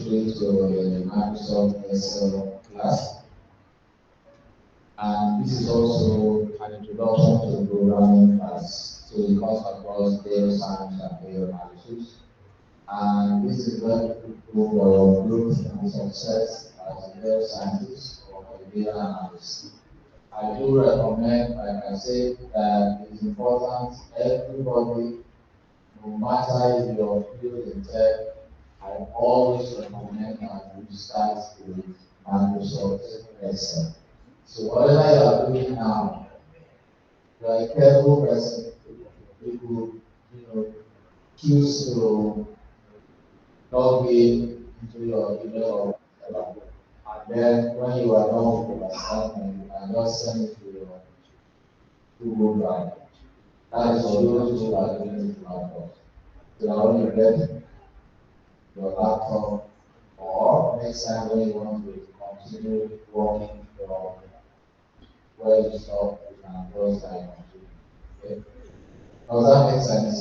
introduced to the Microsoft Excel class. And this is also an introduction to the programming class. So it comes across data science and data analysis. And this is very critical for your growth and success as a data scientist or a data analyst. I do recommend, like I said, that it's important everybody, no matter if you're field in tech, I always recommend that you start with Microsoft Excel. So whatever you are doing now, you are a careful person. You could, choose to log in into your email or whatever. And then when you are done with your assignment, you can just send it to your Google Drive. That is for those who are doing it laptop. So that when you get your laptop, or next time when you want to continue working from where you stop, you can just continue. Okay? Does that make sense?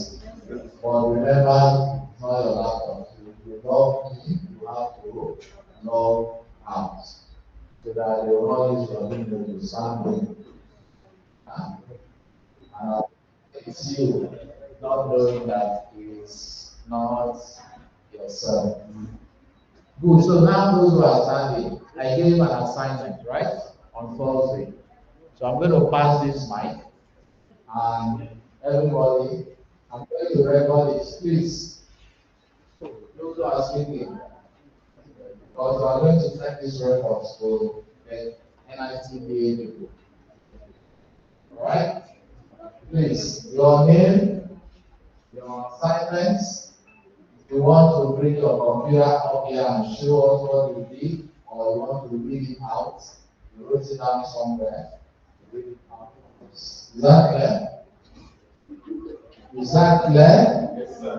But remember, it's not your laptop. If you log in, you have to log out. So that you will not use your window to something. And it's you not knowing that it's not yourself. Good. So now those who are standing, I gave an assignment, right? On Thursday. So I'm going to pass this mic, and everybody, I'm going to record it. Please, those who are speaking, because I'm going to take these records to the NITBA people. Alright? Please, your name, your assignments. If you want to bring your computer up here and show us what you did, or you want to read it out, you wrote it down somewhere, read it out. Is that clear? Is that clear? Yes, sir.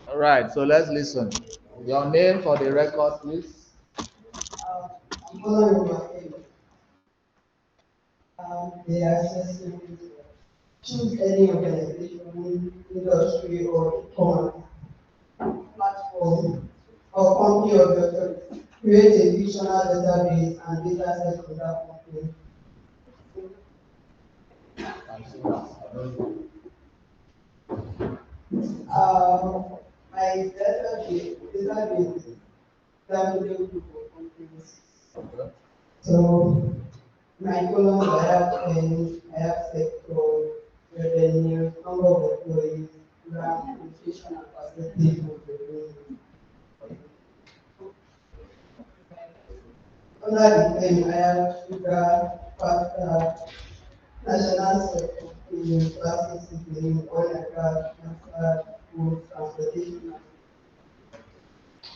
All right, so let's listen. Your name for the record, please. I'm following my name. They are assessing choose any organization, industry, or e-commerce platform or company of your choice. Create a fictional database and data set for that company. My database is family group of companies. Okay. So my columns I have sector, revenue, number of employees, rank, location, and percentage of revenue. Under the claim, I have sugar, pasta, national sector, plastics, oil and gas, cancer, food, transportation.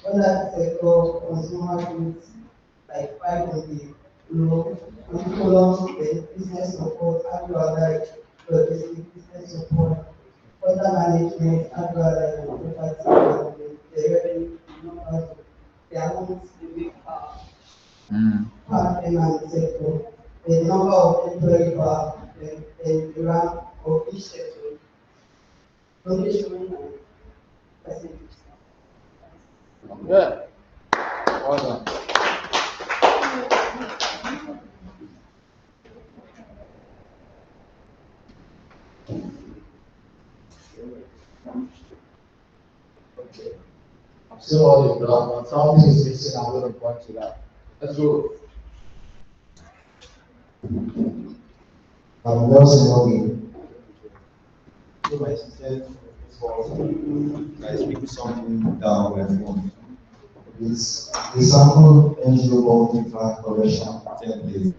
Under the sector, consumer goods, like 5 on the row, on columns, the business support, agro-allied, logistics, business support, water management, agro-allied, and property management, the revenue, the numbers of the amounts they make per payment sector, the number of employees the rank of each sector, location, and percentage. Good. Well done. Okay. I'm still all you've done, but something is missing. I'm going to point it out. Let's go. I'm Nelson Yogi. So my system I speak something down my phone. It's the sample NGO multi-plan collection template.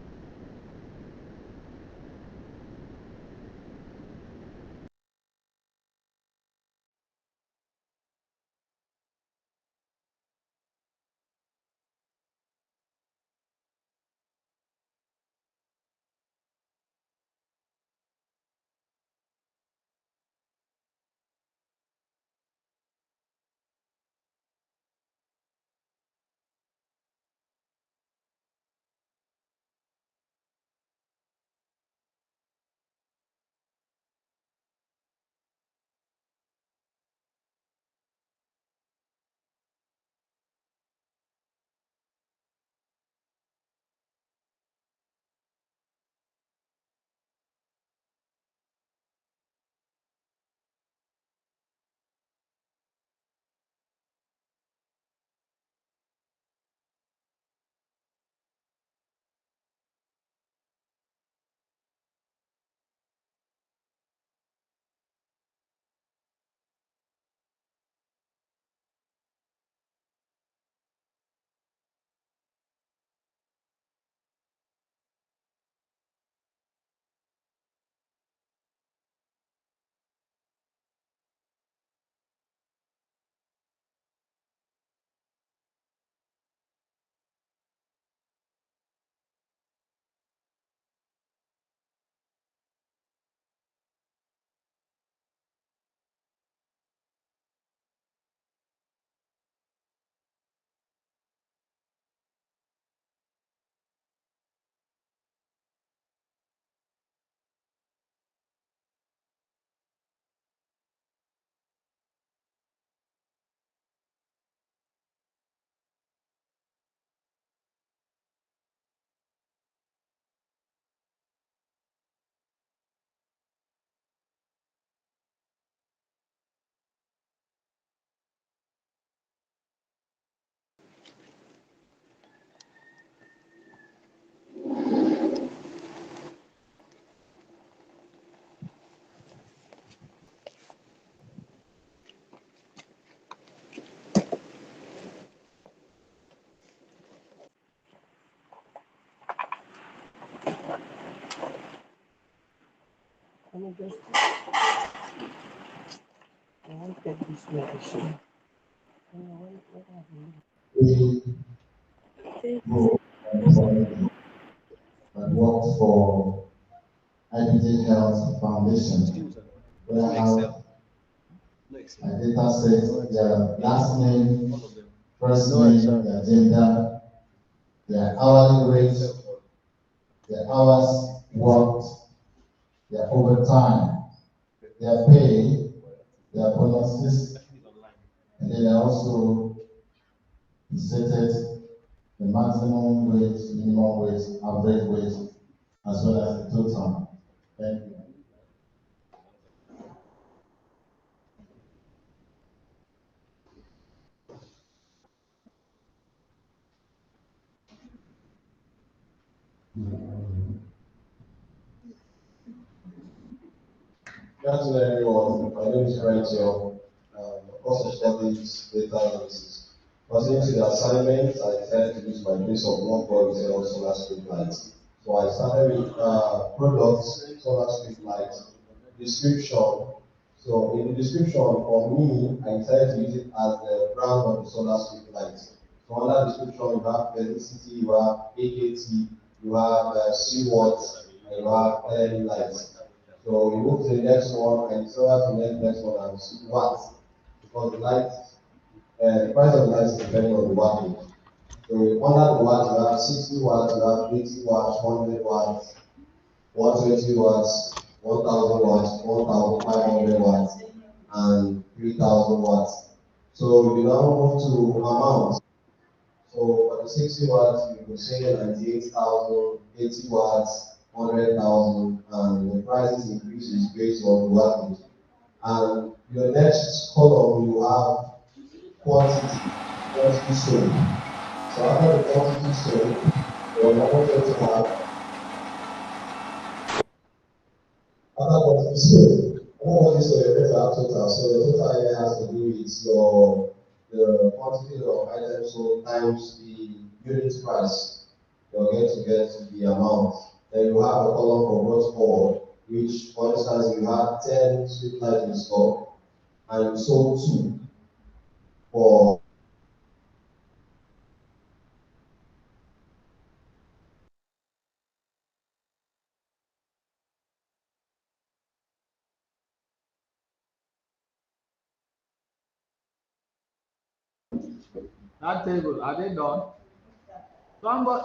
We go and work for IPT Health Foundation. We have a data set, their last name, first name, their gender, their hourly rate, their hours worked, their overtime, their pay, their bonuses, and then also stated the maximum wage, minimum wage, average wage, as well as the total. Thank you. Good afternoon, everyone. My name is Francis Effiong. Also studies data analysis. Pursuant to the assignment, I decided to use my place of work for the solar street lights. So I started with products, solar street lights, description. So in the description, for me, I decided to use it as the brand of the solar street lights. So under description, you have electricity, you have AKT, you have C-watts, and you have LED lights. So we move to the next one, and so to the next one and see watts. Because the light, the price of the light is depending on the wattage. So under the watts, you have 60 watts, you have 80 watts, 100 watts, 120 watts, 1000 watts, 1500 watts, and 3000 watts. So we now move to amounts. So for the 60 watts, you can say 98,000, 80 watts, 100,000, and the prices increases based on the wattage. And your next column, you have quantity sold. So after the quantity sold, you're going to have other quantity sold. Other quantity sold, you're going to have total. So your total here has to do with the quantity of items sold times the unit price. You're going to get the amount. Then you have a column for gross forward, which, for instance, you have 10 street lights in stock and you sold 2 for That table, are they done? Someone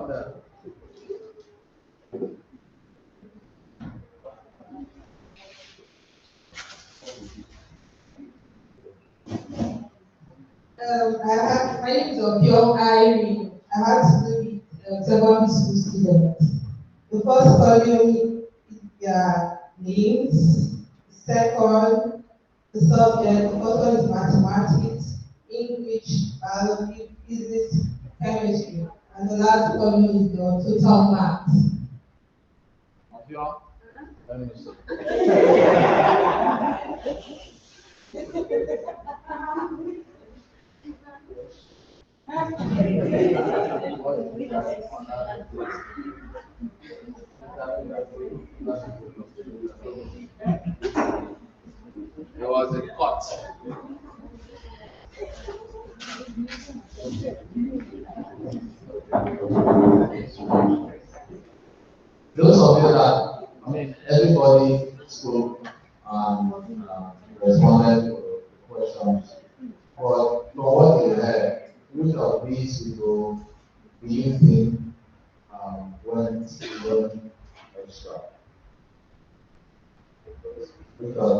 there. My name is Effiong. I had to do with secondary school students. The first column is their names. The second, the subject. The first one is mathematics, English, biology, physics, chemistry. And the last column is the total maths. Effiong? Let me see. There was a cut. Those of you that, everybody spoke and responded to the questions. But from what you heard, which of these people do you think went extra? Which of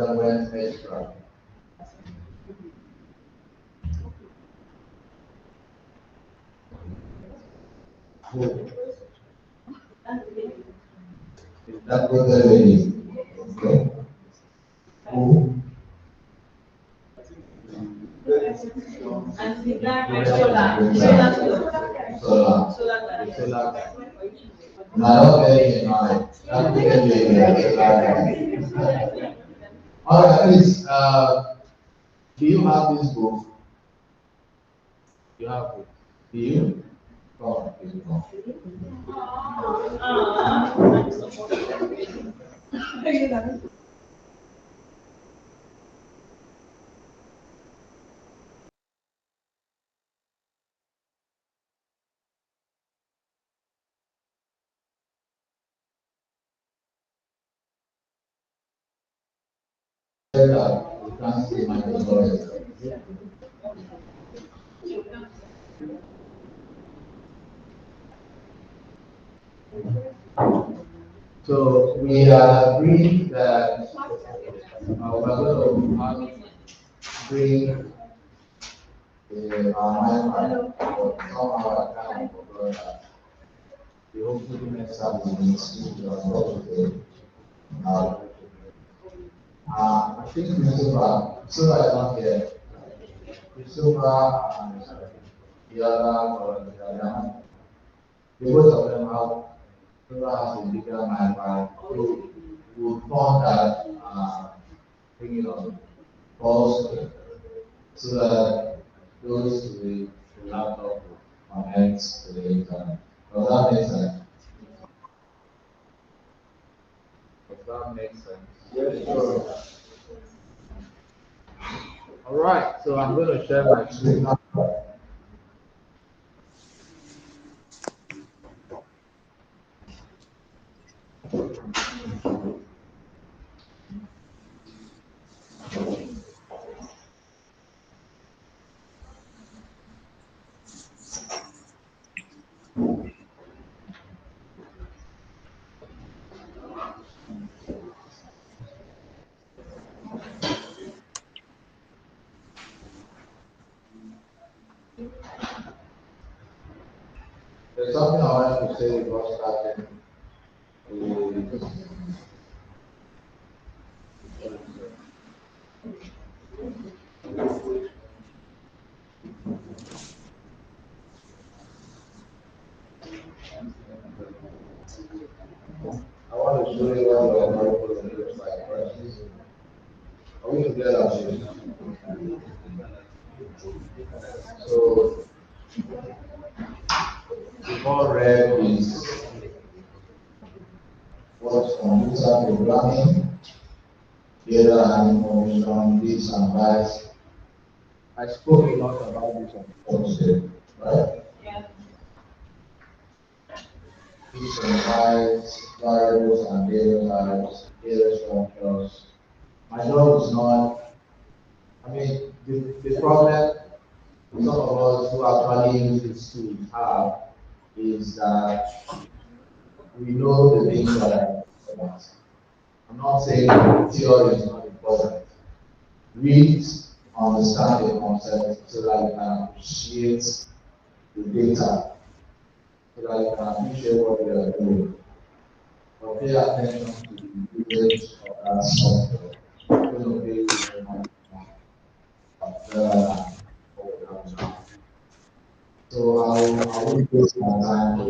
them went extra? Who? That was the lady. Okay. Who? Solar. Now, okay, all right, please. Do you have this book? You have it. Do you? Come, please come. You can't see my voice. So we agreed that we're going to bring our mind back, but somehow I kind of forgot that the hopefully next time we meet, we will talk today. I think Christopher is not here. Christopher and the other, the both of them have has a bigger mind, but we would want that bring it on pause so that those with the laptop will connect to the internet. Does that make sense? Does that make sense? Yes, sure. All right, so I'm going to share my screen. There's something I wanted to say before starting. I want to show you what your Bible looks like first. Are we together? So, we've all read is what's computer programming, data and information, bits and bytes. I spoke a lot about this on Thursday, right? Yeah. Bits and bytes, variables and data types, data structures. My job is not, the problem some of us who actually use these tools have is that we know the things that are important. I'm not saying theory is not important. Read, understand the concept so that you can appreciate the data, so that you can appreciate what you are doing. But pay attention to the usage of that software. It's going to pay you very much more, better than what we have now. So I won't waste my time to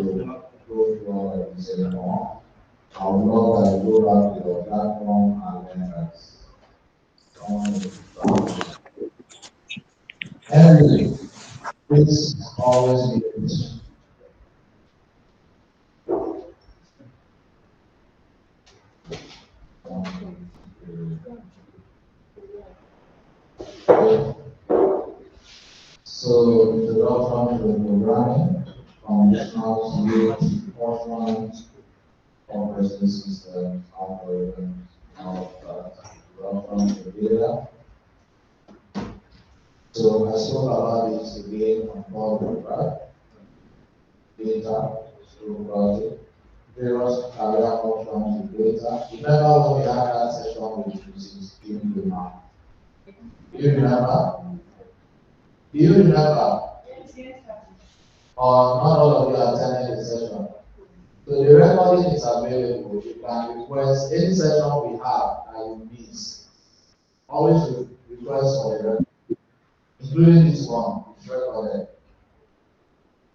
go through all of this anymore. I would love that you go back to your platform and then that someone is Henry, please always be patient. So, introduction to the programming, foundational skills, portions, operating systems, algorithms, all of that. Introduction to data. So, I spoke about this again on board, right? Data, so project, various career options with data. Remember when we had that session with Mrs. Kim Duma? Do you remember? Do you remember? Or not all of you attended the session? So the recording is available. You can request any session we have that you miss. Always request for the recording, including this one. It's recorded.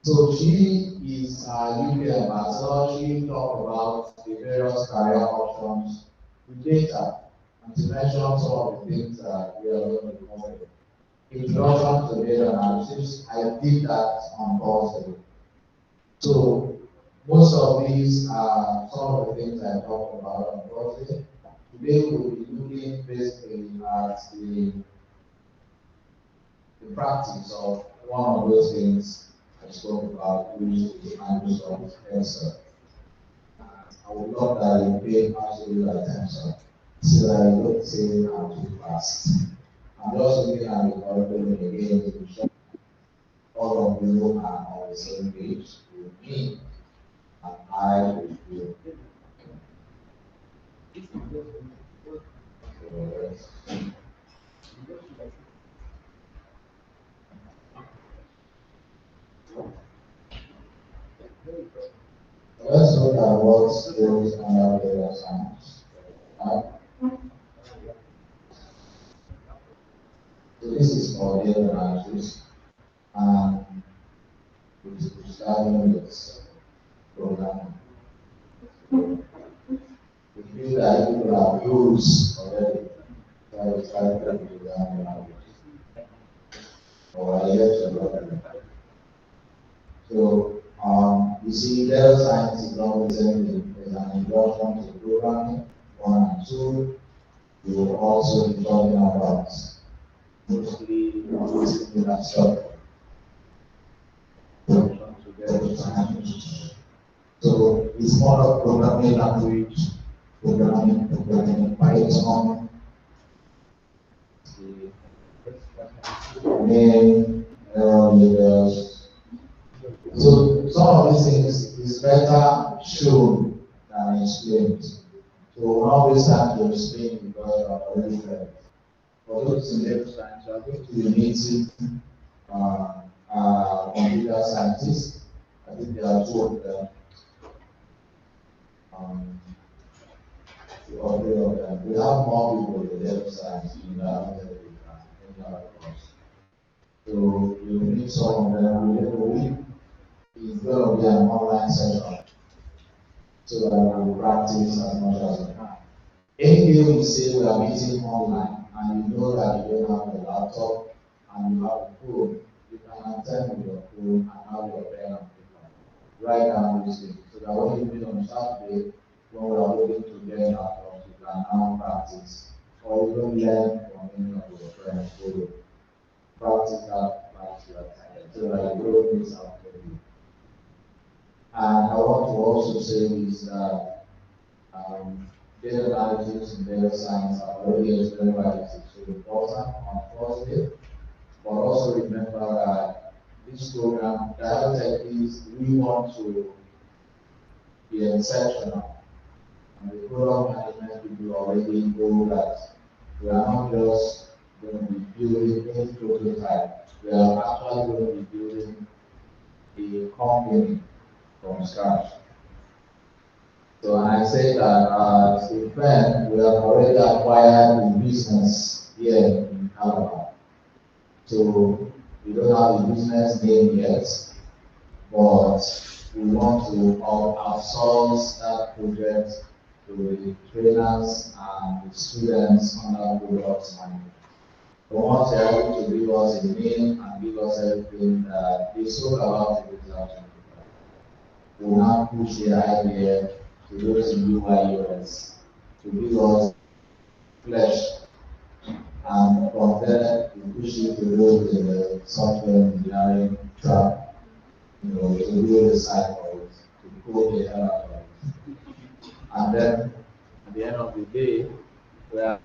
So she is a UK ambassador. She talked about the various career options with data, and to mention some of the things that we are going to cover. Introduction to data analysis. I did that on Thursday. So most of these are some of the things I talked about on Thursday. Today we'll be looking basically at the practice of one of those things I spoke about, which is the Microsoft Excel. I would love that you pay absolute attention so that you don't say I'm too fast. I'm just looking at the curriculum again to be sure all of you are on the same page with me and I with you. Let's look at what skills under data science. Right? So this is for data analysis, and we're starting with programming. We feel that people have used already, so we started with programming language. Or I yet to learn. So you see, data science is not the same thing as an introduction to programming, 1 and 2. We will also be talking about mostly similar stuff. So it's more of programming language, programming Python, name, error. So some of these things is better shown than explained. So we'll not waste time to explain because I've already read. For those in data science, we are going to be meeting computer scientists. I think there are 2 of them. The other of them. We have more people in data science in the other course. So we will meet some of them within a week. It's going to be an online session so that we will practice as much as we can. Any day we say we are meeting online and you know that you don't have a laptop and you have a phone, you can attend with your phone and have your pen and paper. Write down these things so that when you meet on Saturday, when we are looking to get laptops, you can now practice. Or you don't learn from any of your friends, so practice that class you attended so that you don't miss out anything. And I want to also say is that data analysis and data science are already explained why this is so important on Thursday. But also remember that this program, DaHel Techies, we want to be exceptional. And the program management people already know that we are not just going to be building any prototype. We are actually going to be building a company from scratch. So I say that as a friend, we have already acquired a business here in Calabar. So we don't have a business name yet, but we want to outsource that project to the trainers and the students under products management. So once they are able to give us a name and give us everything that they spoke about in this afternoon, we will now push the idea to those in UIUS to give us flesh, and from there we push it to those in the software engineering track, to do the cycle, to code the hell out of it. And then at the end of the day, we are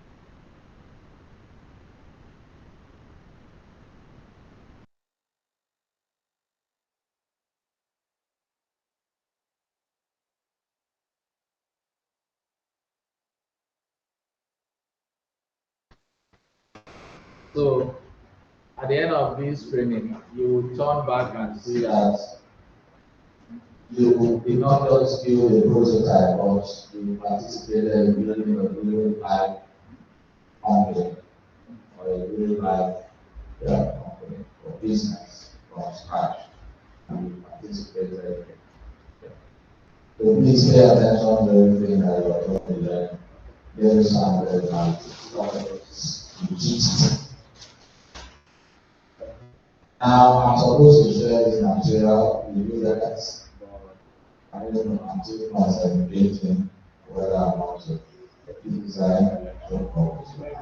so at the end of this training, you will turn back and see that you did not just build a prototype, but you participated in building a real life company or a real life company or business from scratch, and you participated in it. So please pay attention to everything that you are talking about. There is some very Now I'm supposed to share this material with you guys, but I don't know, I'm taking myself debating whether I want to design electoral policy.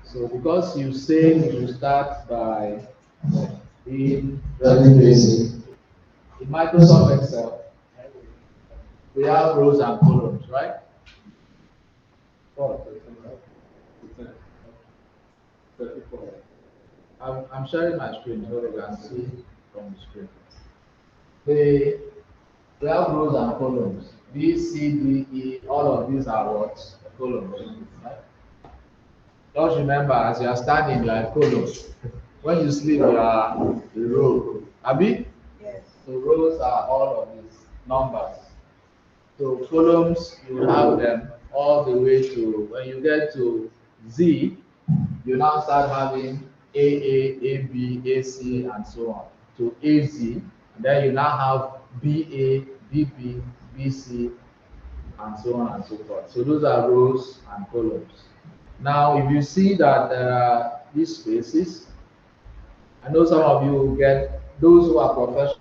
So because you say you start by being Very basic. in Microsoft Excel, we have rows and columns, right? Oh, I'm sharing my screen so they can see from the screen. They have rows and columns. B, C, D, E, all of these are what? Columns, right? Just remember, as you are standing, you are a column. When you sleep, you are a row. Abi? Yes. So rows are all of these numbers. So columns, you have them all the way to, when you get to Z, you now start having AA, AB, AC, and so on to AZ. And then you now have BA, BB, BC, and so on and so forth. So those are rows and columns. Now, if you see that there are these spaces, I know some of you will get those who are professional.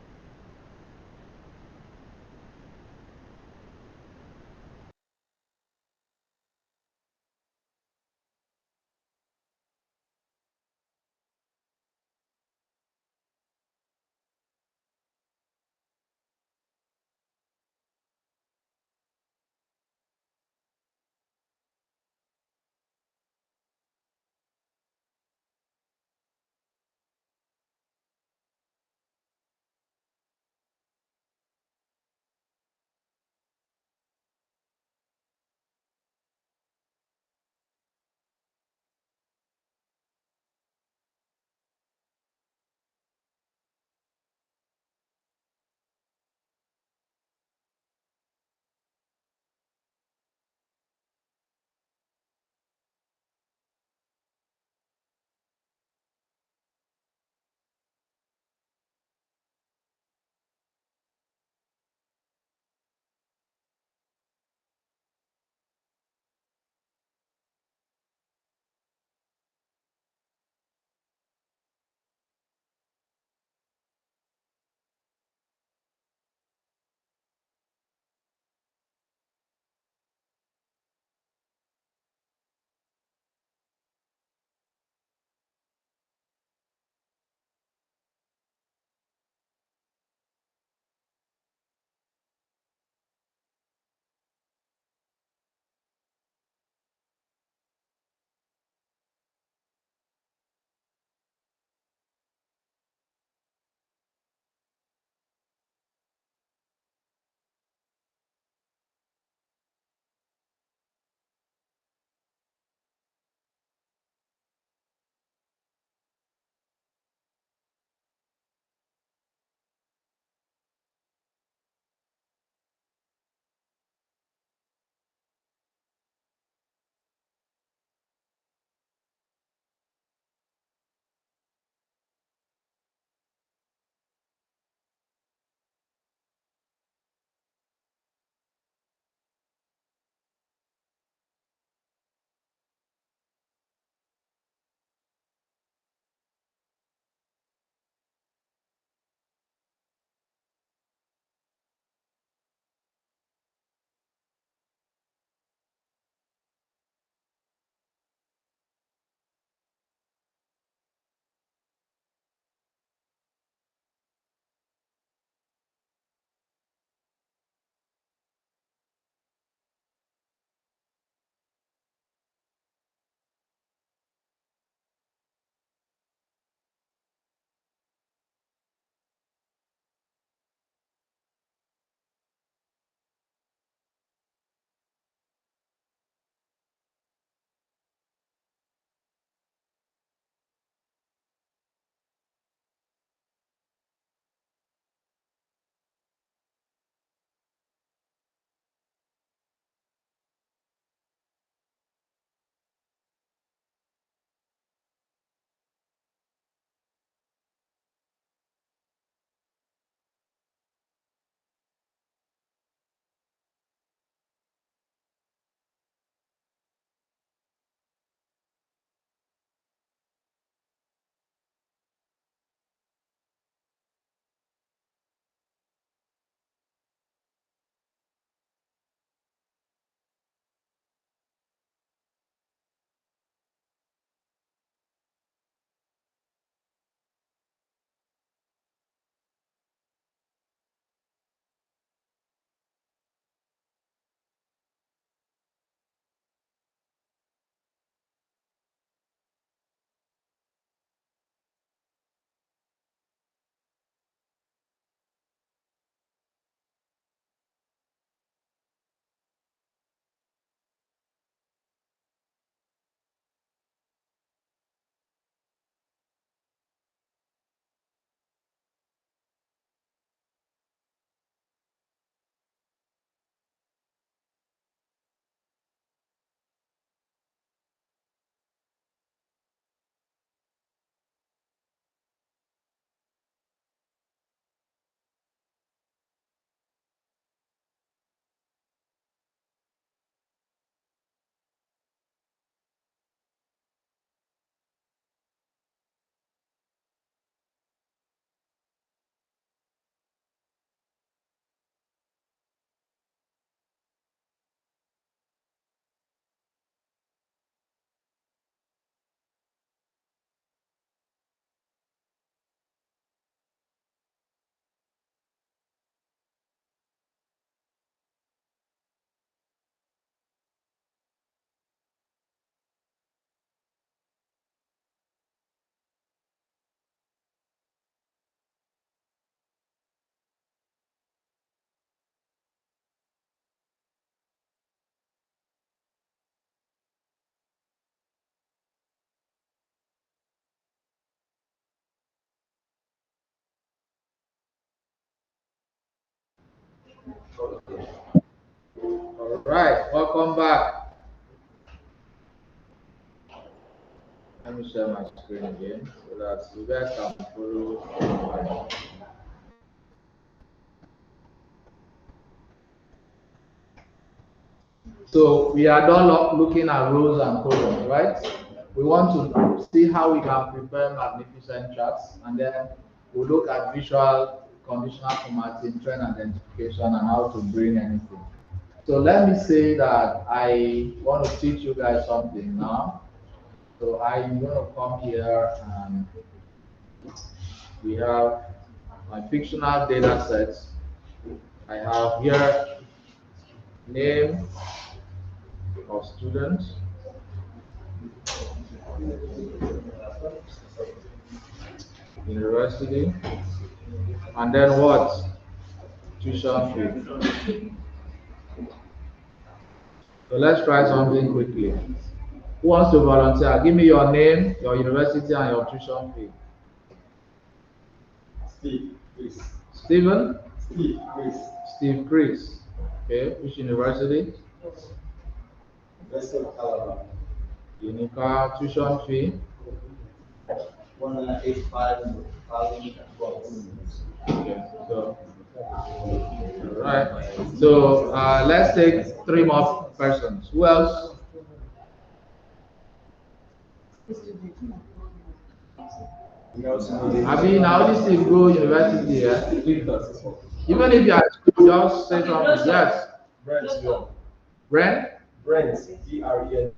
Right, welcome back. Let me share my screen again so that you guys can follow. So we are done looking at rows and columns, right? We want to see how we can prepare magnificent charts, and then we'll look at visual conditional formatting, trend identification, and how to bring anything. So let me say that I want to teach you guys something now. So I'm going to come here and we have my fictional data sets. I have here name of students, university, and then what? Tuition fee. So let's try something quickly. Who wants to volunteer? Give me your name, your university, and your tuition fee. Steve, Chris. Stephen? Steve, Chris. Steve Chris. Okay, which university? University of Alabama. Unica tuition fee. 185,000 bucks. Okay, so all right. So let's take 3 more persons. Who else? I mean, how this thing go university here? Even if you are at school, just say something. Yes. Brent. Brent? Brent. Brent.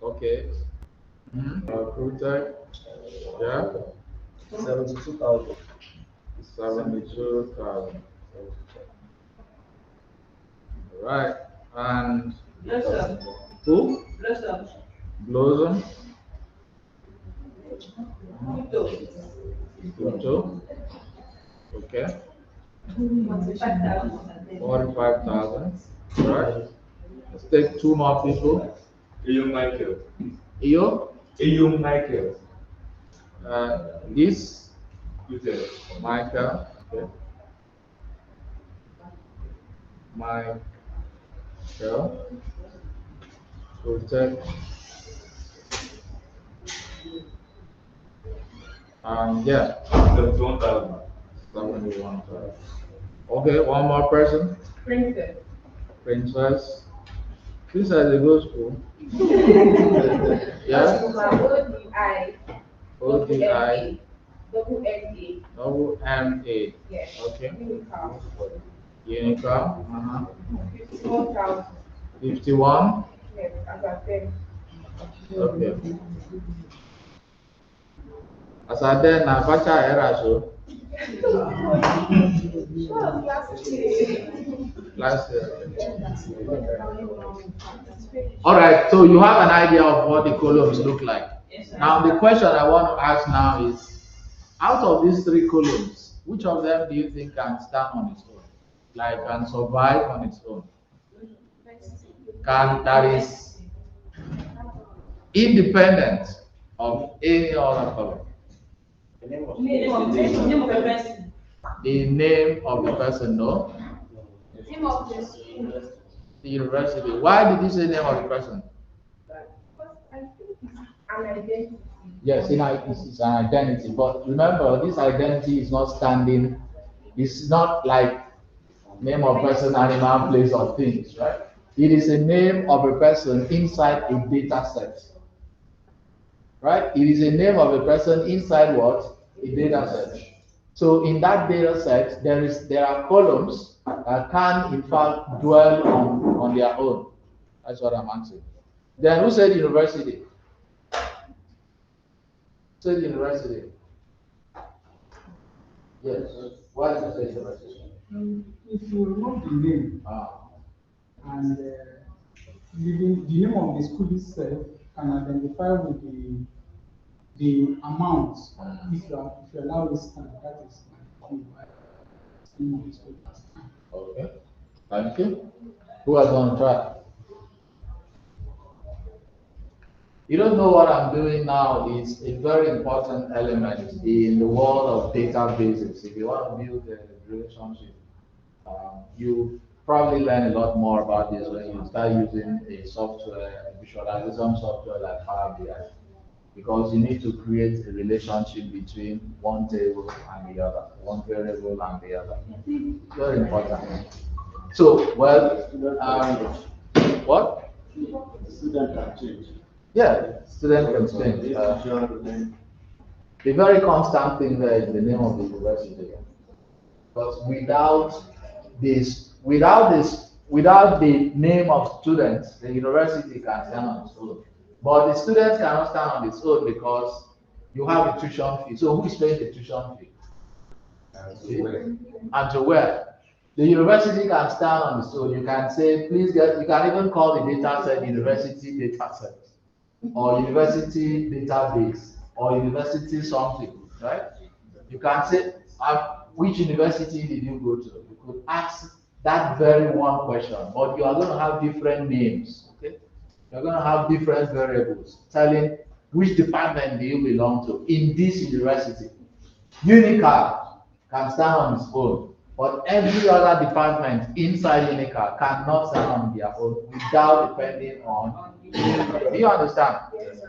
Okay. Recruited. Yeah. 72,000. 72,000. Right. And who? Blossom. Pluto. Okay. 45,000. Right. Let's take 2 more people. Eyum Michael. Iyo? Eyum Michael. This? Okay. Michael. Okay. Michael. Protect. Yeah. 71,000. 71,000. Okay, one more person. Princess. Princess. Princess, they go school. Yeah. ODI. ODI. Double MA. Double MA. Yes. Okay. Unicorn. Unicorn. 51,000. 51. Yes, as I said. Okay. As I then na facha era so. Last year. All right. So you have an idea of what the columns look like. Now the question I want to ask now is, out of these 3 columns, which of them do you think can stand on its own? Like can survive on its own? That is independent of any other column. Name of the person. The name of the person, no? Name of the The university. Why did you say name of the person? Because I think it's an identity. Yes, it's an identity. But remember, this identity is not standing. It's not like name of person, animal, place, or things, right? It is a name of a person inside a data set. Right? It is a name of a person inside what? A data set. So in that data set, there are columns that can in fact dwell on their own. That's what I'm answering. Then who said university? Who said university? Yes. Why did you say university? If you remove the name and the name of the school itself can identify with the amount if you allow this time, that is the name of the school. Okay. Thank you. Who has gone to try? You don't know what I'm doing now is a very important element in the world of databases. If you want to build a relationship, you probably learn a lot more about this when you start using a software, a visualization software like Power BI, because you need to create a relationship between one table and the other, one variable and the other. Very important. So, well, what? Student can change. Yeah, student can change. The very constant thing there is the name of the university. But without the name of students, the university can stand on its own. But the students cannot stand on its own because you have a tuition fee. So who is paying the tuition fee? And to where? The university can stand on its own. You can say, please get, you can even call the data set university data set, or university database, or university something, right? You can say, which university did you go to? You could ask that very one question, but you are going to have different names, okay? You're going to have different variables telling which department do you belong to in this university. Unical can stand on its own, but every other department inside Unical cannot stand on their own without depending on Unical. Do you understand?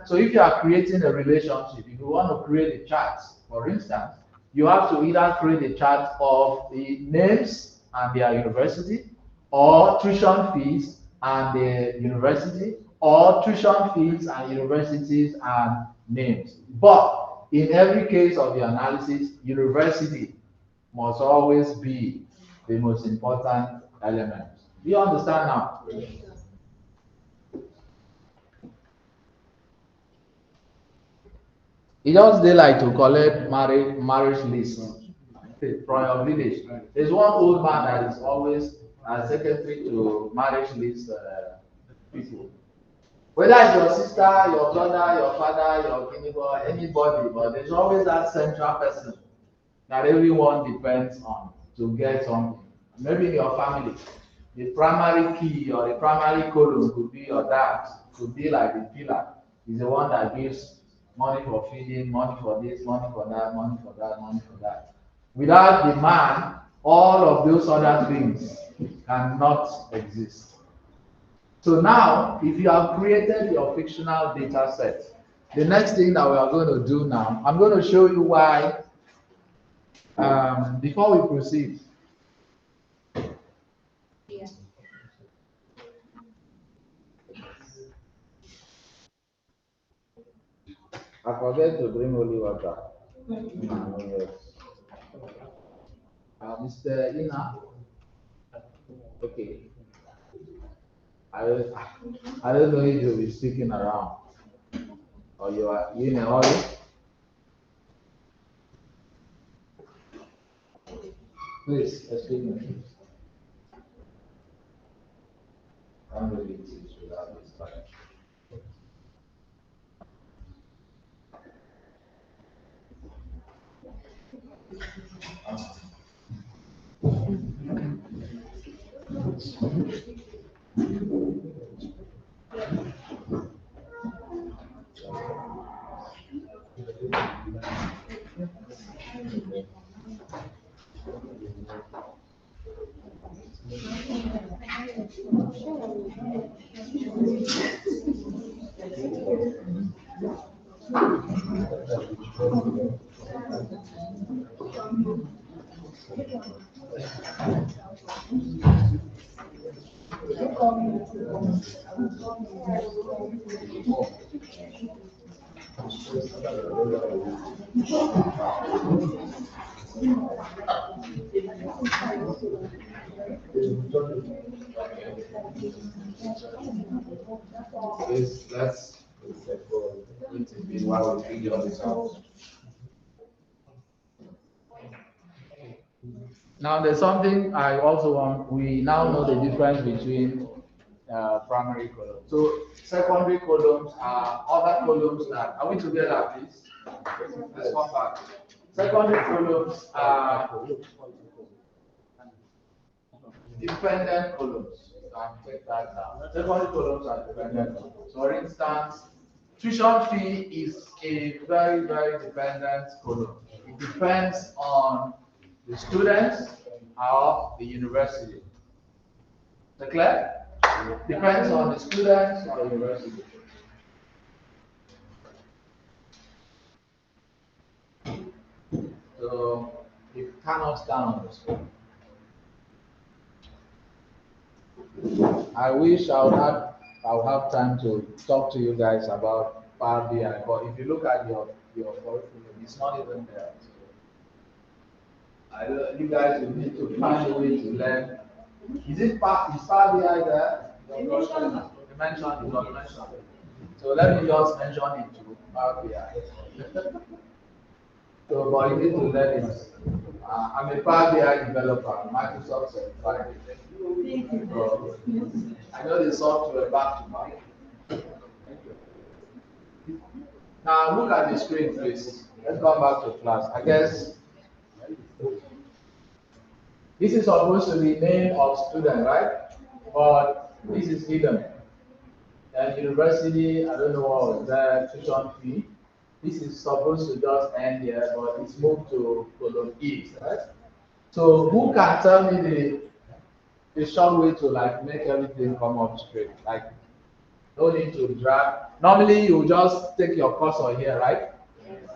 So if you are creating a relationship, if you want to create a chart, for instance, you have to either create a chart of the names and their university, or tuition fees and the university, or tuition fees and universities and names. But in every case of the analysis, university must always be the most important element. Do you understand now? It just they like to collect marriage list from your village. There's one old man that is always secretary to marriage list people. Whether it's your sister, your brother, your father, your neighbor, anybody, but there's always that central person that everyone depends on to get something. Maybe in your family, the primary key or the primary column could be your dad, could be like the pillar. He's the one that gives money for feeding, money for this, money for that, money for that, money for that. Without the man, all of those other things cannot exist. So now, if you have created your fictional data set, the next thing that we are going to do now, I'm going to show you why, before we proceed. I forget to bring holy water. Mr. Ina, okay. I don't know if you'll be sticking around, or you in a hurry. Please, excuse me. I'm really teach without this time. Let's be while we figure this out. Now, there's something I also want. We now know the difference between primary columns. So, secondary columns are other columns that. Are we together, please? Let's come back. Secondary columns are dependent columns. So, I take that down. Secondary columns are dependent columns. So, for instance, tuition fee is a very, very dependent column. It depends on the students or the university. Is that clear? Depends on the students or the university. So you cannot stand on the screen. I wish I would have time to talk to you guys about Power BI, but if you look at your curriculum, it's not even there. So you guys will need to find a way to learn. Is Power BI there? You mentioned it, not mentioned. So let me just mention it to Power BI. So, but you need to learn it. I'm a Power BI developer, Microsoft certified. So, I know the software back to back. Now look at the screen, please. Let's come back to class. I guess this is supposed to be name of student, right? But this is hidden. And university, I don't know what was there, tuition fee. This is supposed to just end here, but it's moved to column E, right? So who can tell me the short way to like make everything come up straight? Like no need to drag. Normally you just take your cursor here, right?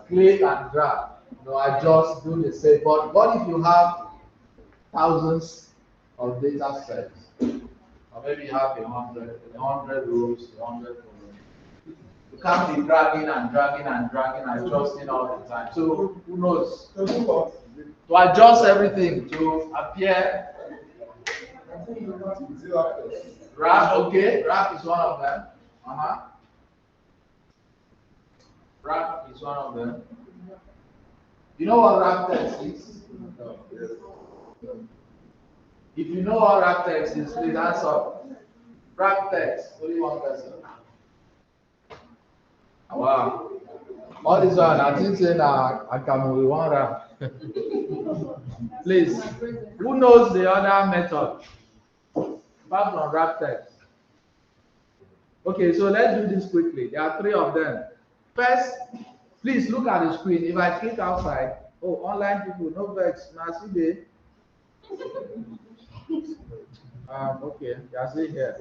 Click and drag. No, I just do the same. But what if you have thousands of data sets? Or maybe you have 100 rows, 100 columns. You can't be dragging and dragging and dragging and adjusting all the time. So who knows? To adjust everything to appear. Wrap, okay, wrap is one of them. Wrap is one of them. You know what wrap text is? If you know what wrap text is, please answer. Wrap text, only one person. Wow. All this one, I think saying I can with one wrap. Please, who knows the other method? Apart from wrap text. Okay, so let's do this quickly. There are three of them. First, please look at the screen. If I click outside, oh, online people, no vex. Now see the. Okay, you see here.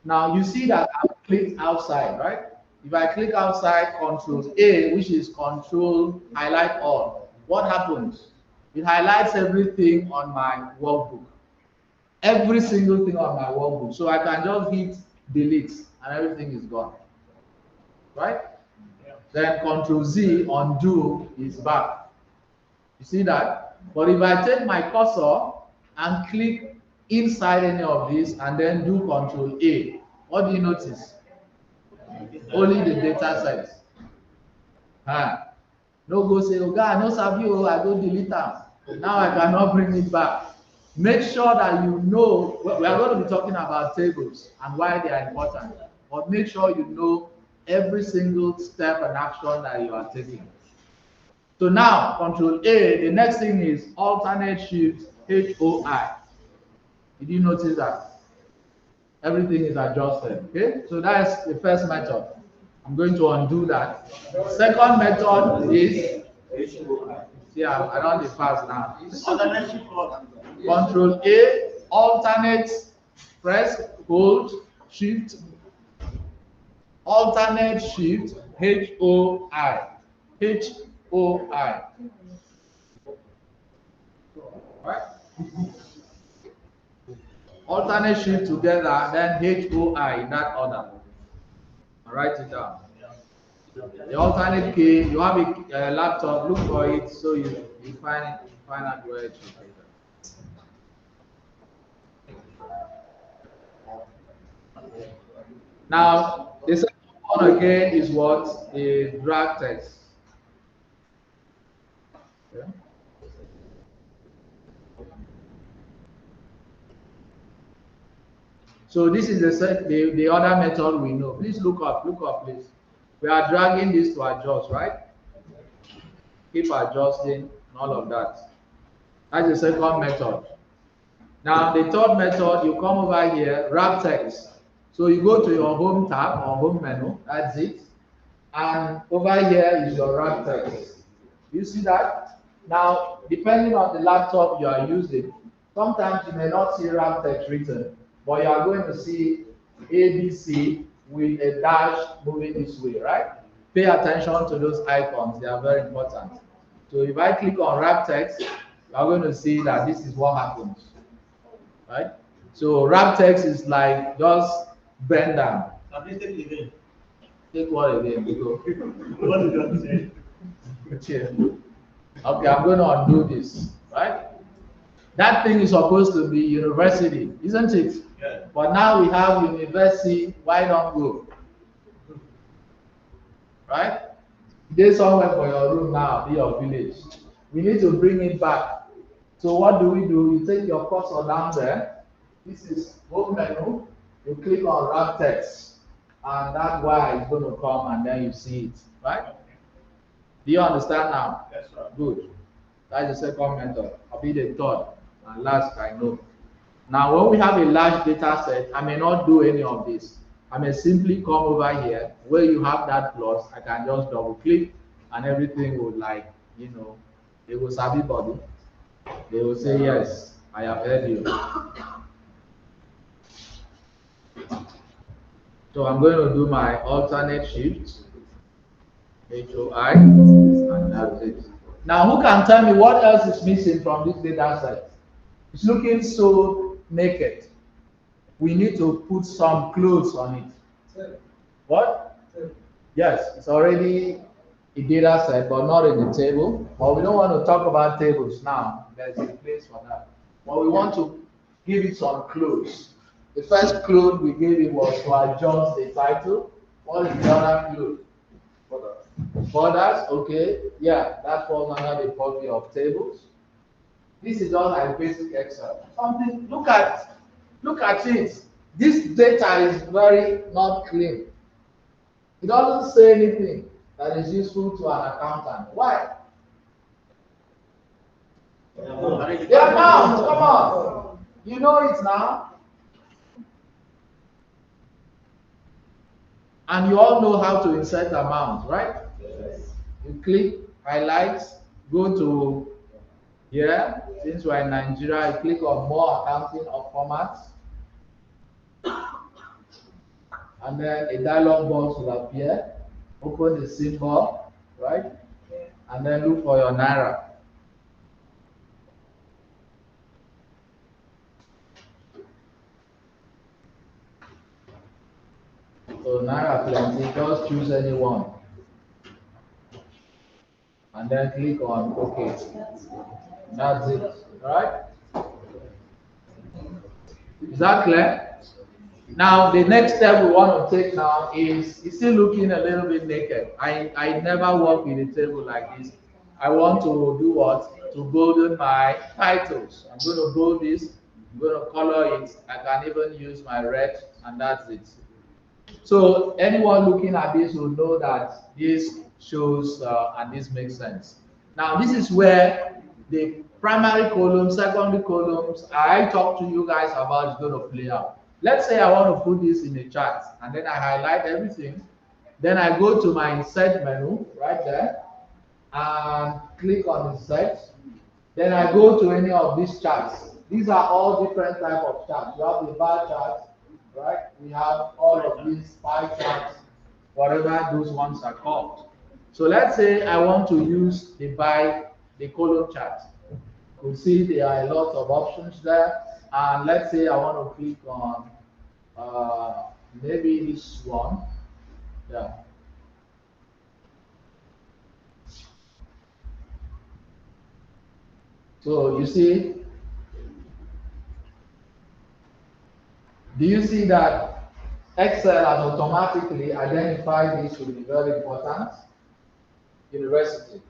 Now you see that I clicked outside, right? If I click outside, Control A, which is Control Highlight All, what happens? It highlights everything on my workbook. Every single thing on my workbook. So I can just hit delete and everything is gone. Right? Then Control Z, undo, is back. You see that? But if I take my cursor and click inside any of these and then do Control A, what do you notice? Only the data sets. No go say, oh God, no sabi, oh, I go delete them. Now I cannot bring it back. Make sure that you know, we are going to be talking about tables and why they are important. But make sure you know every single step and action that you are taking. So now, Control A, the next thing is alternate shift HOI. Did you notice that? Everything is adjusted. Okay, so that's the first method. I'm going to undo that. Second method is yeah, I don't need fast now. Control A, alternate, press, hold, shift, alternate shift HOI. HOI. Right? Alternate shift together, then HOI in that order. Write it down. The alternate key, you have a laptop, look for it so you find out where it should be. Now, the second one again is what? A drag text. Okay. So this is the other method we know. Please look up, please. We are dragging this to adjust, right? Keep adjusting and all of that. That's the second method. Now, the third method, you come over here, wrap text. So you go to your home tab or home menu, that's it. And over here is your wrap text. You see that? Now, depending on the laptop you are using, sometimes you may not see wrap text written, but you are going to see ABC with a dash moving this way, right? Pay attention to those icons, they are very important. So if I click on wrap text, you are going to see that this is what happens, right? So wrap text is like just bend down. Take what again? What did you say? Okay, I'm going to undo this, right? That thing is supposed to be university, isn't it? Yeah. But now we have university, why not go? Right? There's somewhere for your room now, be your village. We need to bring it back. So what do? You take your cursor down there. This is home menu. You click on wrap text. And that Y is going to come and then you see it. Right? Do you understand now? Yes, sir. Good. That's the second method. I'll be the third. And last, I know. Now, when we have a large data set, I may not do any of this. I may simply come over here where you have that plus. I can just double click and everything will it will sabi body. They will say, yes, I have heard you. So I'm going to do my alternate shift, HOI, and that's it. Now, who can tell me what else is missing from this data set? It's looking so naked. We need to put some clothes on it. What? Yes, it's already a data set, but not in the table. But we don't want to talk about tables now. There's a place for that. But we want to give it some clothes. The first clue we gave it was to adjust the title. What is the other clue? Borders, okay. Yeah, that falls under the purview of tables. This is all like basic Excel. Something, look at it. This data is very not clean. It doesn't say anything that is useful to an accountant. Why? The amount, come on. You know it now. And you all know how to insert amounts, right? Yes. You click, highlight, go to here. Since we're in Nigeria, you click on more accounting or formats. And then a dialog box will appear. Open the symbol, right? And then look for your Naira. So Naira plenty, just choose any one. And then click on OK. That's it, right? Is that clear? Now, the next step we want to take now is, it's still looking a little bit naked. I never work with a table like this. I want to do what? To bolden my titles. I'm going to bold this. I'm going to color it. I can even use my red, and that's it. So anyone looking at this will know that this shows and this makes sense. Now, this is where the primary columns, secondary columns I talked to you guys about is going to play out. Let's say I want to put this in a chart, and then I highlight everything. Then I go to my insert menu right there and click on insert. Then I go to any of these charts. These are all different types of charts. You have the bar chart, right? We have all of these pie charts, whatever those ones are called. So let's say I want to use the column chart. You see there are a lot of options there. And let's say I want to click on maybe this one. Yeah. So you see, do you see that Excel has automatically identified this to be very important? University.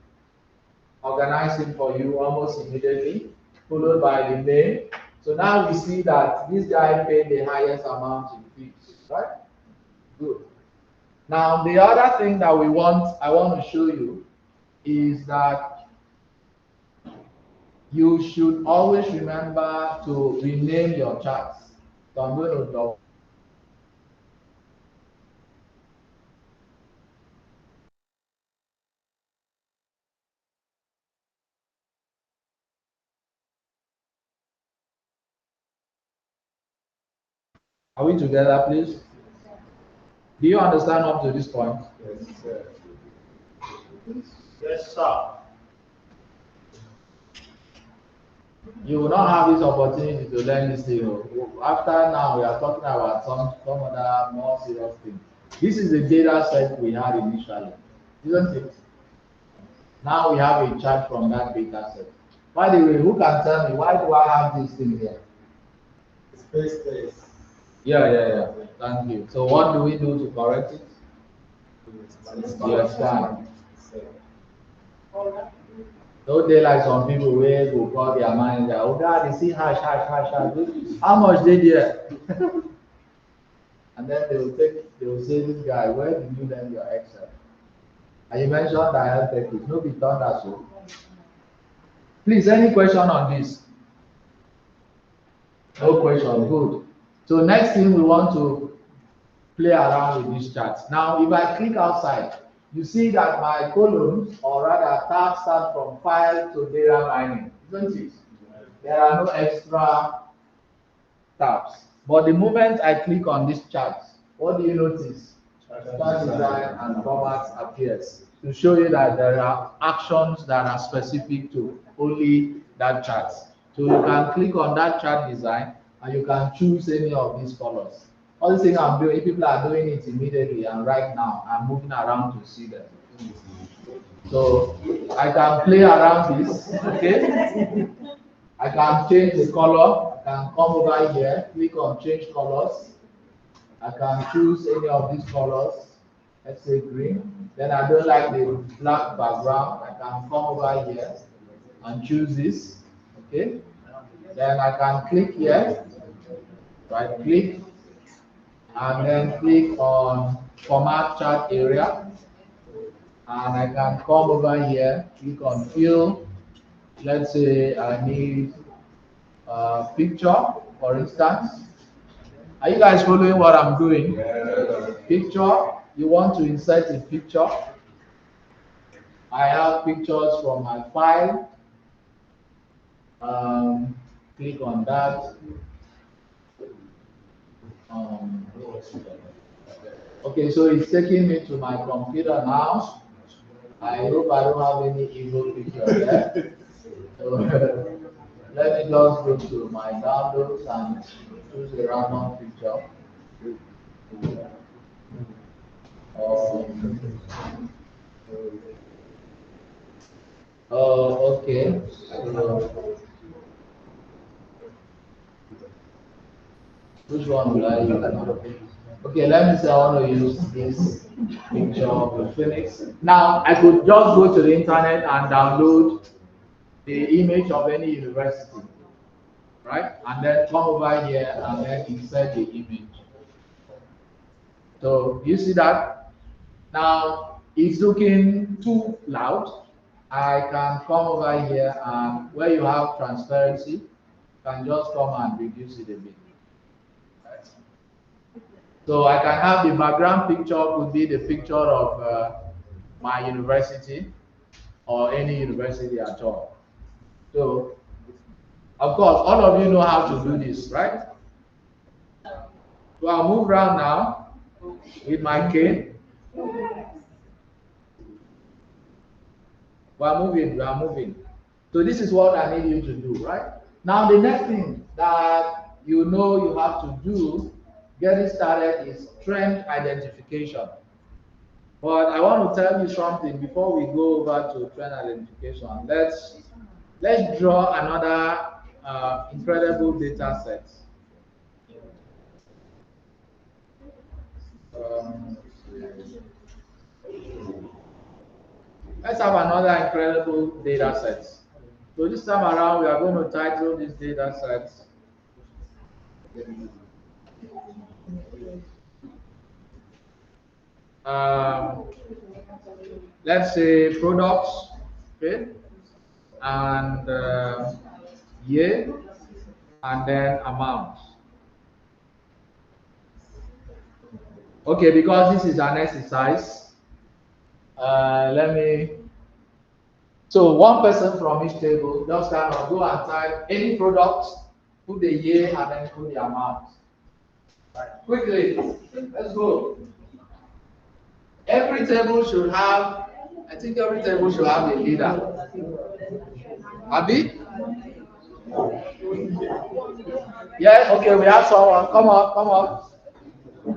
Organizing for you almost immediately, followed by the name. So now we see that this guy paid the highest amount in fees, right? Good. Now the other thing that I want to show you is that you should always remember to rename your charts. So I'm going to double. Are we together, please? Do you understand up to this point? Yes, sir. Yes, sir. You will not have this opportunity to learn this thing. After now, we are talking about some other more serious thing. This is the data set we had initially, isn't it? Now we have a chart from that data set. By the way, who can tell me why do I have this thing here? Space. Yeah. Thank you. So what do we do to correct it? You expand. No day like some people where go call their manager, oh God, they see hash. How much they there? And then they will say, this guy, where did you learn your Excel? And you mentioned DaHel Techies. No be done that so. Please, any question on this? No question, good. So next thing we want to play around with these charts. Now, if I click outside, you see that my columns, or rather tabs, start from file to data mining, isn't it? There are no extra tabs. But the moment I click on this chart, what do you notice? Chart design and formats appears to show you that there are actions that are specific to only that chart. So you can click on that chart design and you can choose any of these colors. All the thing I'm doing, people are doing it immediately and right now I'm moving around to see them. So I can play around this, okay? I can change the color. I can come over here, click on change colors. I can choose any of these colors. Let's say green. Then I don't like the black background. I can come over here and choose this. Okay. Then I can click here, right click, and then click on format chart area. And I can come over here, click on fill. Let's say I need picture, for instance. Are you guys following what I'm doing? Yeah. Picture, you want to insert a picture. I have pictures from my file. Click on that. Okay, so it's taking me to my computer now. I hope I don't have any evil picture there. So let me just go to my downloads and choose a random picture. Okay. So, which one will I use now? Okay, let me say I want to use this picture of the phoenix. Now, I could just go to the internet and download the image of any university, right? And then come over here and then insert the image. So, you see that? Now, it's looking too loud. I can come over here and where you have transparency, you can just come and reduce it a bit. Right? So I can have the background picture could be the picture of my university or any university at all. So, of course, all of you know how to do this, right? So I'll move around now with my cane. We are moving. So this is what I need you to do, right? Now the next thing that you know you have to do, getting started, is trend identification. But I want to tell you something before we go over to trend identification. Let's draw another incredible data set. Um, let's have another incredible data set. So this time around, we are going to title this data set let's say products, okay? and year, and then amount. Okay, because this is an exercise, let me. So one person from each table just kind of go and type any product, put the year, and then put the amount. Right. Quickly, let's go. Every table should have, I think every table should have a leader. Abi? Yeah, okay, we have someone. Come on, come on.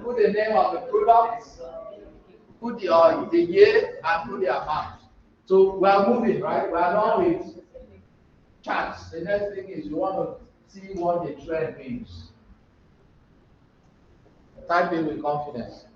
Put the name of the product, put the year, and put the amount. So we are moving, right? We are done with charts. The next thing is you want to see what the trend means. Type it with confidence.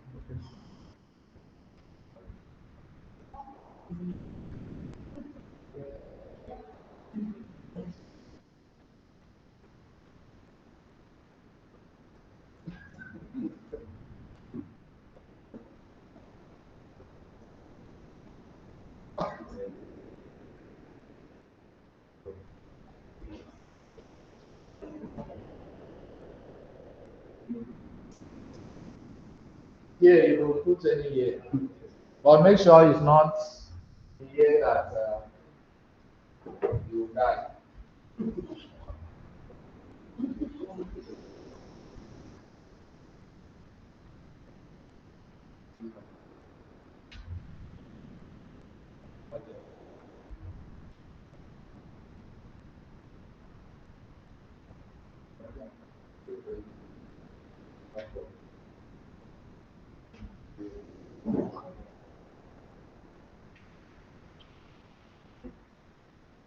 Yeah, you will put any year, but make sure it's not the year that you die.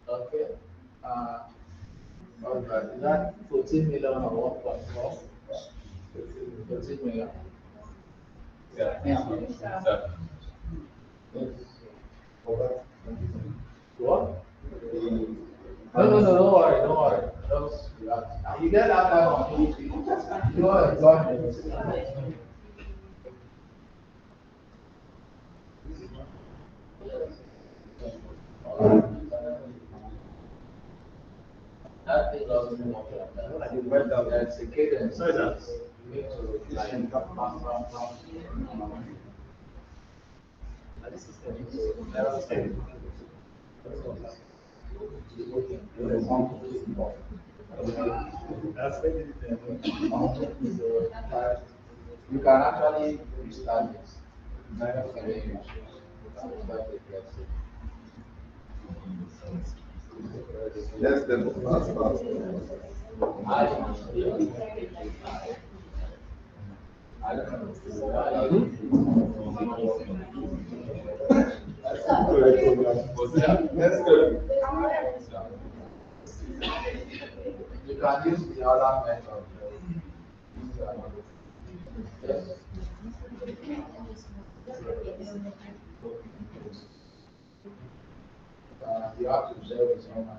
Okay. All right. Is that 14 million or 1.4? 14 million. Yeah. What? No, don't worry, don't worry. Just relax. You get that kind of movie. Go enjoy it. That thing doesn't work like that. There's a cadence. You need to like you can actually restart this. Let's them fast, fast. I don't know. Let's go. You can use the other method. Yes. You have to share with someone.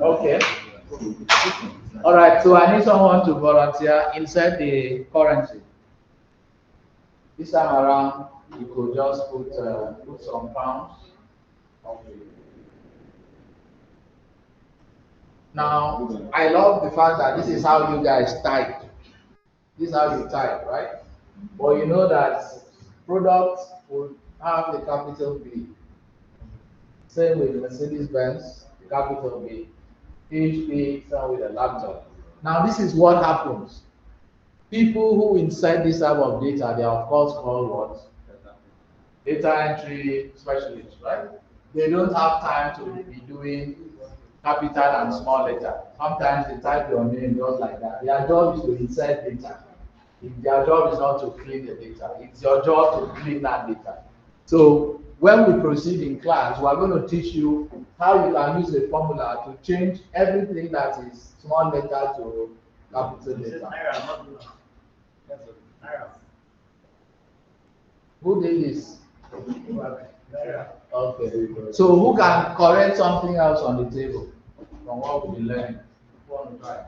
Okay. All right. So I need someone to volunteer inside the currency. This time around, you could just put some pounds. Now, I love the fact that this is how you guys type. This is how you type, right? But you know that products will have the capital B. Same with Mercedes Benz, the capital B. HP, same with a laptop. Now, this is what happens. People who insert this type of data, they are of course called what? Data entry specialists, right? They don't have time to be doing capital and small letter. Sometimes they type your name just like that. Their job is to insert data. If their job is not to clean the data, it's your job to clean that data. So when we proceed in class, we are going to teach you how you can use a formula to change everything that is small letter to capital letter. Who did this? Okay. So who can correct something else on the table from what we've been learning? Who want to try?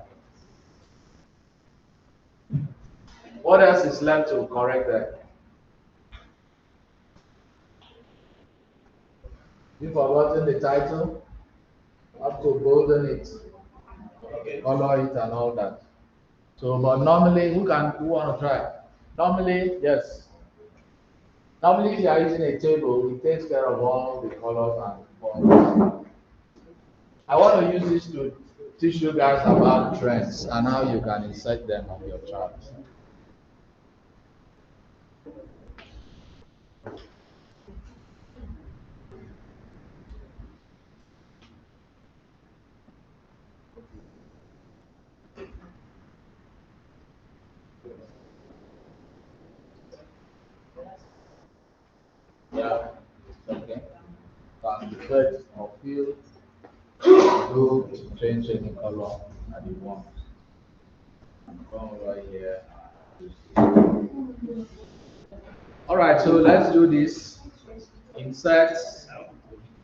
What else is left to correct that? You've forgotten the title? Have to bolden it, color it, and all that. So, but normally, who want to try? Normally, yes. Normally, if you are using a table, it takes care of all the colors and fonts. I want to use this to teach you guys about trends and how you can insert them on your chart. Yeah, okay. Can be red or fill, do change any color that you want. And come over here. All right, so let's do this. Insert,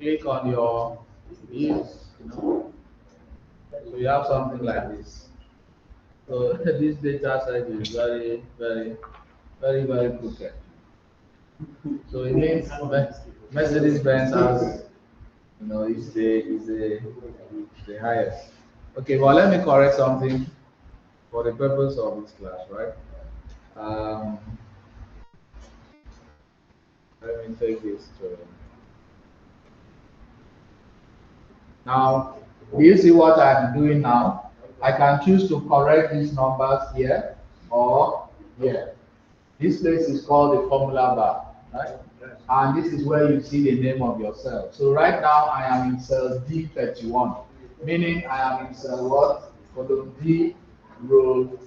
click on your views, so you have something like this. So this data set is very, very, very, very crooked. So it means Mercedes-Benz has, is the highest. Okay, well, let me correct something for the purpose of this class, right? Let me take this to. Now, do you see what I'm doing now? I can choose to correct these numbers here or here. This place is called the formula bar, right? And this is where you see the name of your cell. So right now I am in cell D31, meaning I am in cell what? Column D, row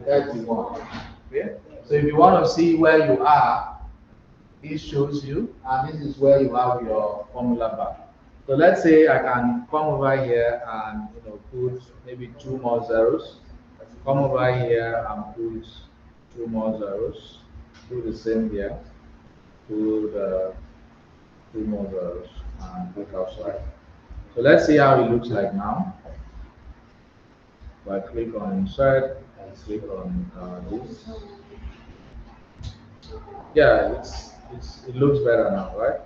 31. Okay? So if you want to see where you are, it shows you, and this is where you have your formula bar. So let's say I can come over here and put maybe 2 more zeros. Come over here and put 2 more zeros. Do the same here. Put 2 more zeros and click outside. So let's see how it looks like now. If I click on insert and click on this. Yeah, it looks better now, right?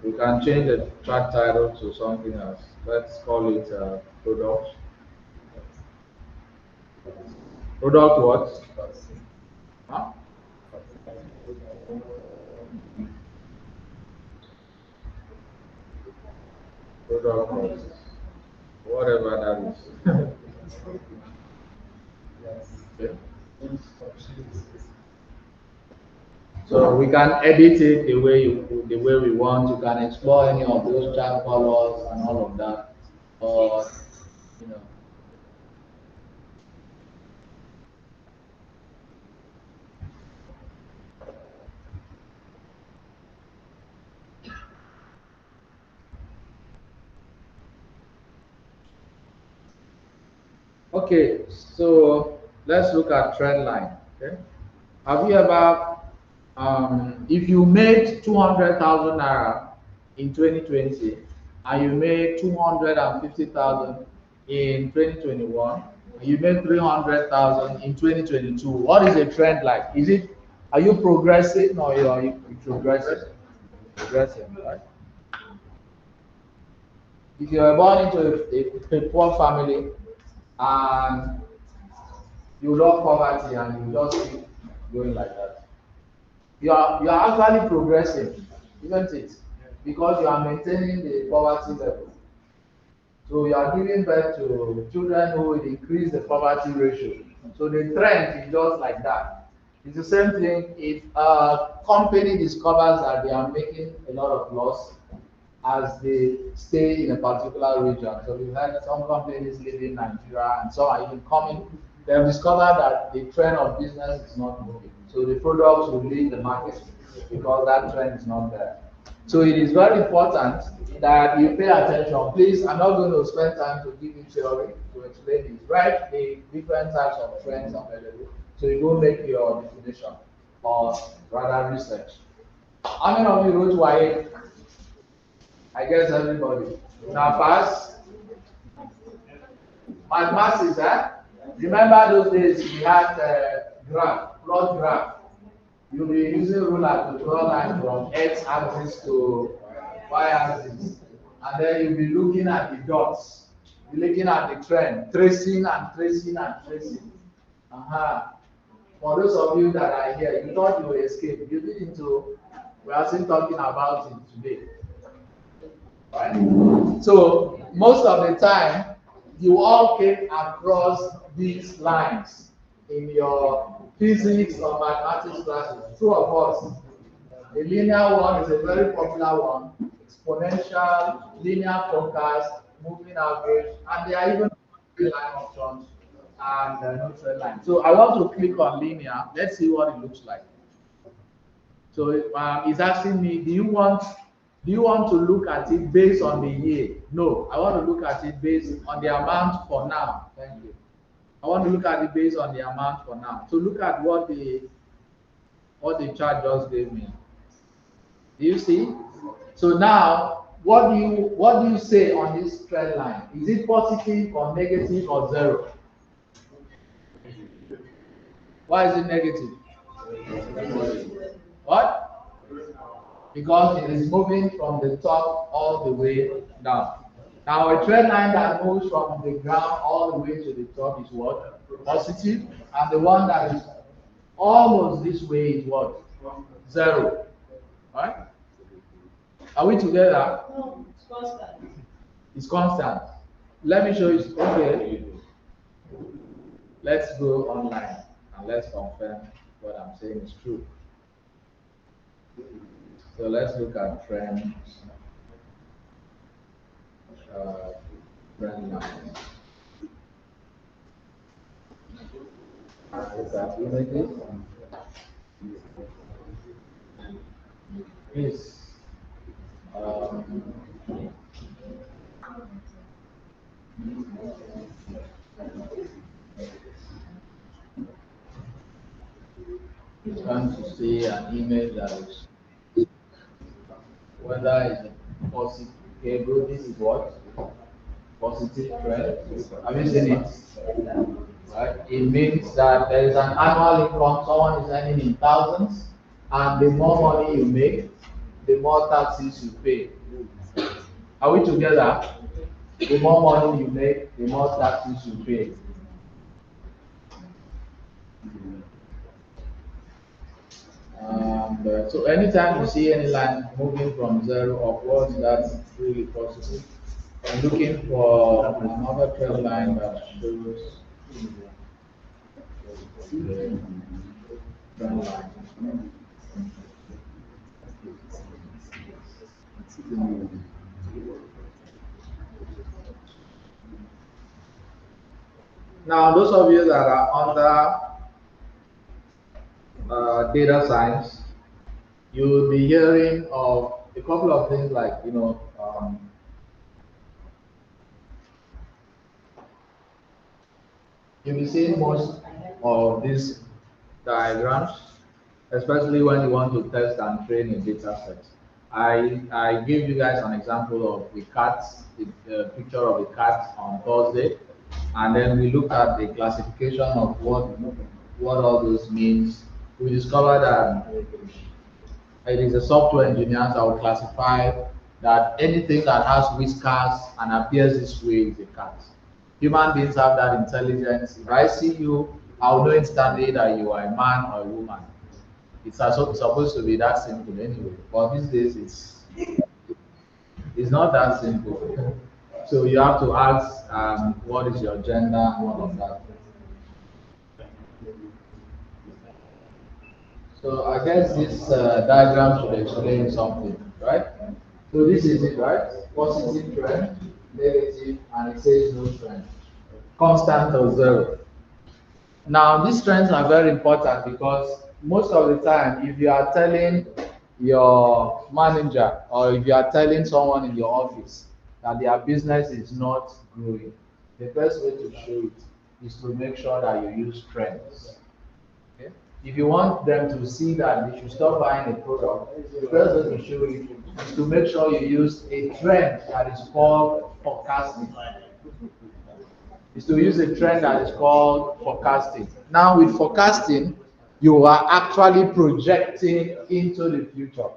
We can change the track title to something else. Let's call it product. Product what? Huh? Product what? Whatever that is. Okay. So we can edit it the way we want. You can explore any of those chart colors and all of that, or Okay, so let's look at trend line. Okay, have you ever, if you made 200,000 naira in 2020 and you made 250,000 in 2021, and you made 300,000 in 2022, what is the trend like? Are you progressing or are you progressing? Progressing, right? If you are born into a poor family and you love poverty and you just keep going like that, you are actually progressing, isn't it? Because you are maintaining the poverty level. So you are giving birth to children who will increase the poverty ratio. So the trend is just like that. It's the same thing if a company discovers that they are making a lot of loss as they stay in a particular region. So we've had some companies leaving Nigeria and some are even coming. They have discovered that the trend of business is not moving. So the products will leave the market because that trend is not there. So it is very important that you pay attention. Please, I'm not going to spend time to give you theory to explain this. Write the different types of trends available so you don't make your definition or rather research. How many of you wrote YA? I guess everybody. Now pass. Mathematics, eh? Remember those days we had graph, plot graph. You'll be using ruler to draw line from X axis to Y axis. And then you'll be looking at the dots. You're looking at the trend, tracing and tracing and tracing. For those of you that are here, you thought you would escape. You didn't. We are still talking about it today. Right? So most of the time, you all came across these lines in your physics or mathematics classes. True or false? The linear one is a very popular one. Exponential, linear forecast, moving average, and there are even line options and neutral line. So I want to click on linear. Let's see what it looks like. So it's asking me, do you want to look at it based on the year? No, I want to look at it based on the amount for now. Thank you. I want to look at it based on the amount for now. So look at what the chart just gave me. Do you see? So now, what do you say on this trend line? Is it positive or negative or zero? Why is it negative? What? Because it is moving from the top all the way down. Now a trend line that moves from the ground all the way to the top is what? Positive. And the one that is almost this way is what? Zero. Right? Are we together? No, it's constant. It's constant. Let me show you. Okay. Let's go online and let's confirm what I'm saying is true. So let's look at trends. Trend lines. Look at images. Yes. Trying to see an image that is whether it's a positive. Okay, bro, this is what? Positive trend. Have you seen it? Right? It means that there is an annual income, someone is earning in thousands, and the more money you make, the more taxes you pay. Are we together? The more money you make, the more taxes you pay. So anytime you see any line moving from zero upwards, that's really positive. I'm looking for another trend line that shows the trend line. Now, those of you that are under data science, you will be hearing of a couple of things like, you'll be seeing most of these diagrams, especially when you want to test and train a data set. I gave you guys an example of the cat, the picture of a cat on Thursday, and then we looked at the classification of what all those means. We discovered that it is a software engineer that will classify that anything that has whiskers and appears this way is a cat. Human beings have that intelligence. If I see you, I'll know instantly that you are a man or a woman. It's supposed to be that simple anyway. But these days, it's not that simple. So you have to ask, what is your gender and all of that. So I guess this diagram should explain something, right? So this is it, right? Positive trend, negative, and it says no trend. Constant or zero. Now these trends are very important because most of the time, if you are telling your manager, or if you are telling someone in your office that their business is not growing, the best way to show it is to make sure that you use trends. Okay? If you want them to see that they should stop buying a product, the best way to show it is to make sure you use a trend that is called forecasting. Is to use a trend that is called forecasting. Now, with forecasting, you are actually projecting into the future.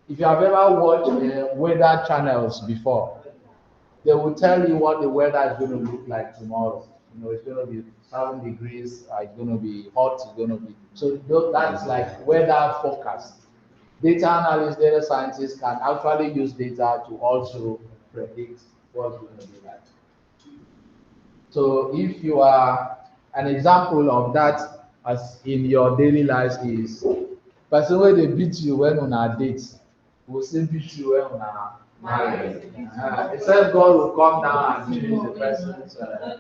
If you have ever watched weather channels before, they will tell you what the weather is going to look like tomorrow. You know, it's going to be 7 degrees, it's going to be hot, it's going to be. So that's like weather forecast. Data analysts, data scientists can actually use data to also predict what's going to be like. So if you are, an example of that as in your daily life is person wey dey beat you when una date will still beat you when una married. Except God will come down and change the person's heart.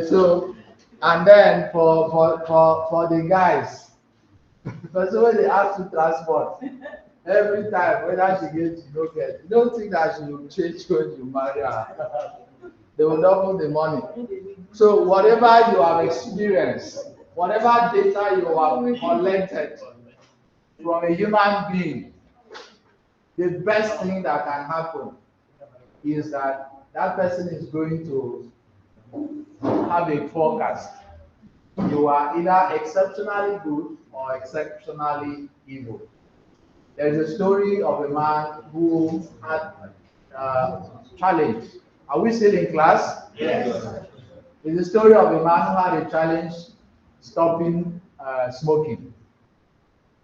So and then for the guys, person wey dey ask to transport every time, whether she get you no get, you don't think that she will change when you marry her. They will double the money. So whatever you have experienced, whatever data you have collected from a human being, the best thing that can happen is that that person is going to have a forecast. You are either exceptionally good or exceptionally evil. There's a story of a man who had challenge. Are we still in class? Yes. It's a story of a man who had a challenge stopping smoking.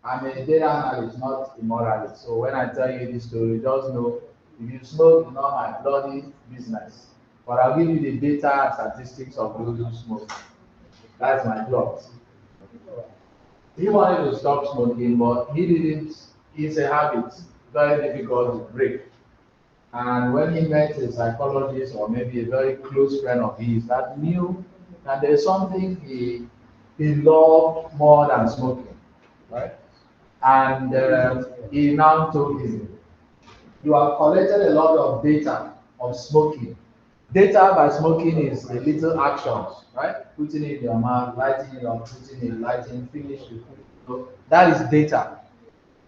I'm a data analyst, not a moralist. So when I tell you this story, just know if you smoke, it's not my bloody business. But I'll give you the data and statistics of those who smoke. That's my job. He wanted to stop smoking, but he didn't. It's a habit, very difficult to break. And when he met a psychologist or maybe a very close friend of his that knew that there's something he loved more than smoking, right? And he now told him, you have collected a lot of data of smoking. Data by smoking is the little actions, right? Putting it in your mouth, lighting it up, putting it, lighting, finish it. So that is data.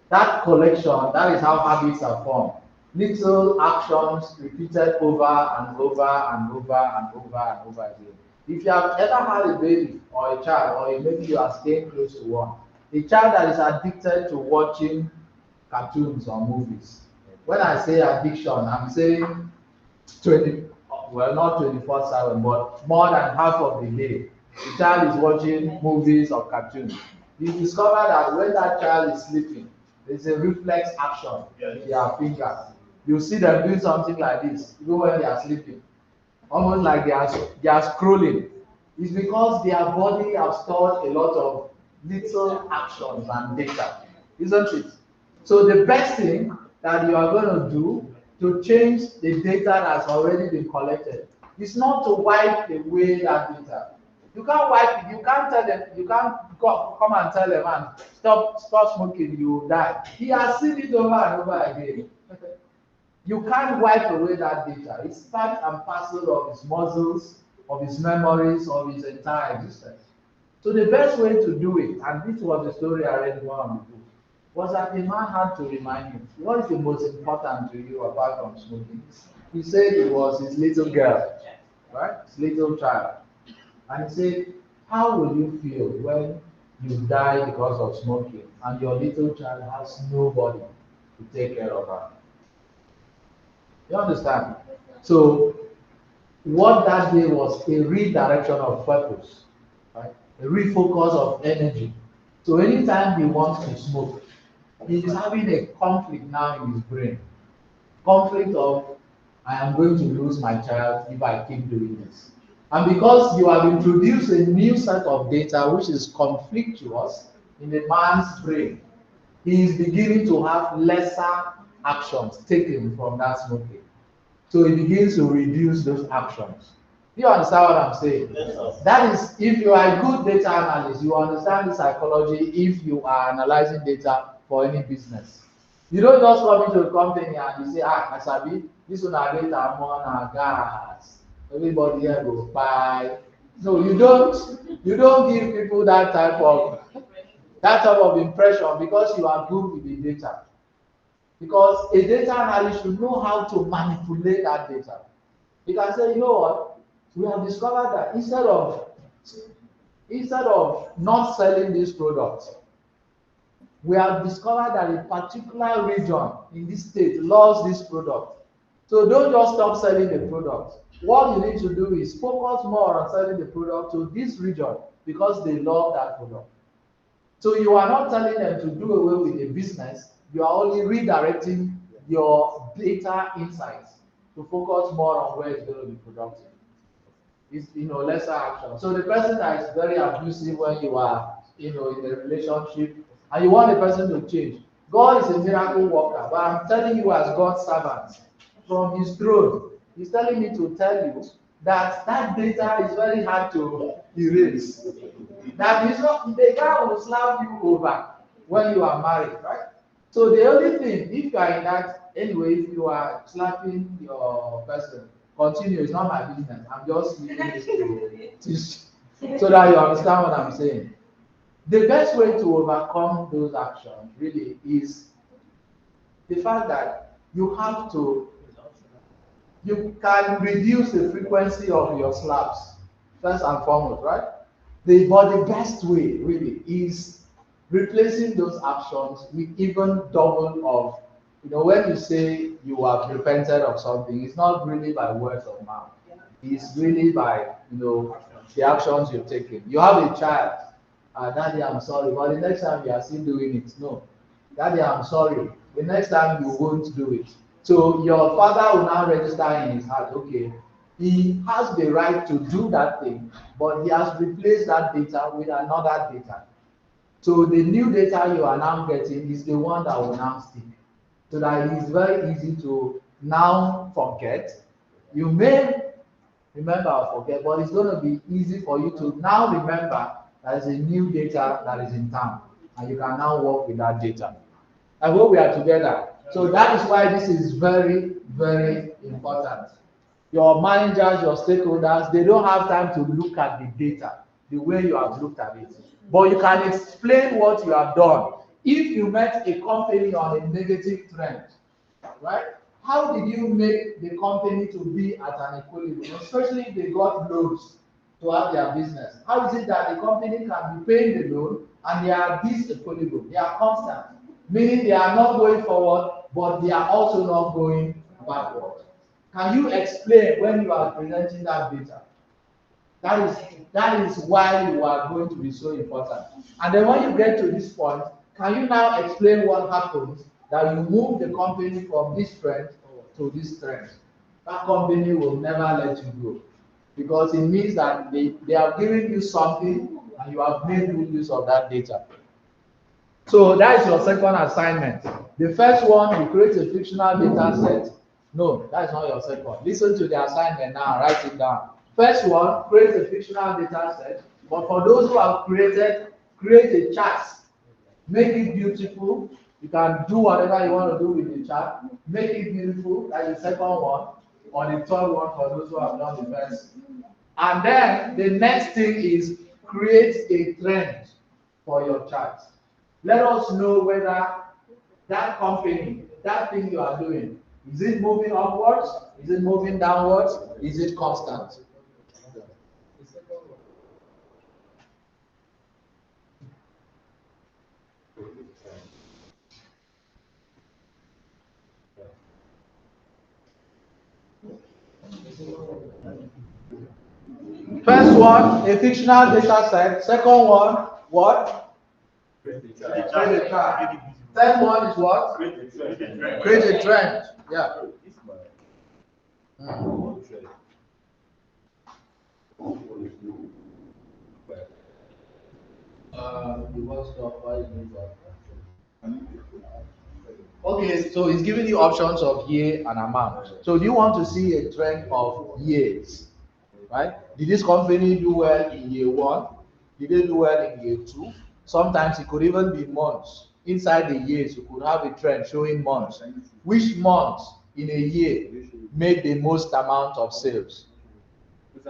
That collection, that is how habits are formed. Little actions repeated over and over and over and over and over again. If you have ever had a baby or a child, or maybe you are staying close to one, a child that is addicted to watching cartoons or movies. When I say addiction, I'm saying 20, well, not 24/7, but more than half of the day. The child is watching movies or cartoons. You discover that when that child is sleeping, there's a reflex action in their fingers. You see them doing something like this, even when they are sleeping. Almost like they are scrolling. It's because their body has stored a lot of little actions and data, isn't it? So the best thing that you are going to do to change the data that's already been collected is not to wipe away that data. You can't wipe it. You can't tell them. You can't come and tell a man, stop smoking, you will die. He has seen it over and over again. You can't wipe away that data. It's part and parcel of his muscles, of his memories, of his entire existence. So the best way to do it, and this was the story I read in one of the books, was that a man had to remind him, what is the most important to you apart from smoking? He said it was his little girl, right? His little child. And he said, how will you feel when you die because of smoking and your little child has nobody to take care of her? You understand? So what that day was a redirection of purpose, right? A refocus of energy. So anytime he wants to smoke, he's having a conflict now in his brain. Conflict of, I am going to lose my child if I keep doing this. And because you have introduced a new set of data which is conflictuous in the man's brain, he is beginning to have lesser actions taken from that smoking. So he begins to reduce those actions. You understand what I'm saying? Yes, sir. That is, if you are a good data analyst, you understand the psychology if you are analyzing data for any business. You don't just come into a company and you say, Asabi, this one are data more than gas. Everybody here goes buy. No, you don't give people that type of impression because you are good with the data. Because a data analyst should know how to manipulate that data. You can say, you know what? We have discovered that instead of not selling this product, we have discovered that a particular region in this state loves this product. So don't just stop selling the product. What you need to do is focus more on selling the product to this region because they love that product. So you are not telling them to do away with the business, you are only redirecting your data insights to focus more on where it's going to be productive. It's lesser action. So the person that is very abusive when you are in a relationship and you want the person to change. God is a miracle worker, but I'm telling you as God's servant from his throne, he's telling me to tell you that data is very hard to erase. That is not the guy will slap you over when you are married, right? So the only thing, if you are in that anyway, if you are slapping your person, continue. It's not my business. I'm just using this to teach so that you understand what I'm saying. The best way to overcome those actions really is the fact that you can reduce the frequency of your slaps first and foremost, right? But the best way really is replacing those actions with even double of, when you say you have repented of something, it's not really by words of mouth. It's really by, the actions you've taken. You have a child, Daddy, I'm sorry, but the next time you are still doing it, no. Daddy, I'm sorry. The next time you won't do it. So your father will now register in his heart, okay, he has the right to do that thing, but he has replaced that data with another data. So the new data you are now getting is the one that will now stick. So that it is very easy to now forget. You may remember or forget, but it's going to be easy for you to now remember there is a new data that is in town, and you can now work with that data. I hope we are together. So that is why this is very, very important. Your managers, your stakeholders, they don't have time to look at the data the way you have looked at it. But you can explain what you have done. If you met a company on a negative trend, right? How did you make the company to be at an equilibrium, especially if they got loans to have their business? How is it that the company can be paying the loan and they are this equilibrium? They are constant, meaning they are not going forward, but they are also not going backward. Can you explain when you are presenting that data? That is why you are going to be so important. And then when you get to this point, can you now explain what happens that you move the company from this trend to this trend? That company will never let you go, because it means that they have given you something and you have made good use of that data. So that is your second assignment. The first one, you create a fictional data set. No, that is not your second. Listen to the assignment now, write it down. First one, create a fictional data set. But for those who have created, create a chart. Make it beautiful. You can do whatever you want to do with the chart. Make it beautiful. That's the second one. Or the third one for those who have done the first. And then the next thing is create a trend for your chart. Let us know whether that company, that thing you are doing, is it moving upwards? Is it moving downwards? Is it constant? First one, a fictional data set. Second one, what? Create a chart. Third one is what? Create a trend. Yeah. Okay, so it's giving you options of year and amount. So do you want to see a trend of years? right? Did this company do well in year 1? Did they do well in year 2? Sometimes it could even be months. Inside the years, you could have a trend showing months. Which month in a year made the most amount of sales? You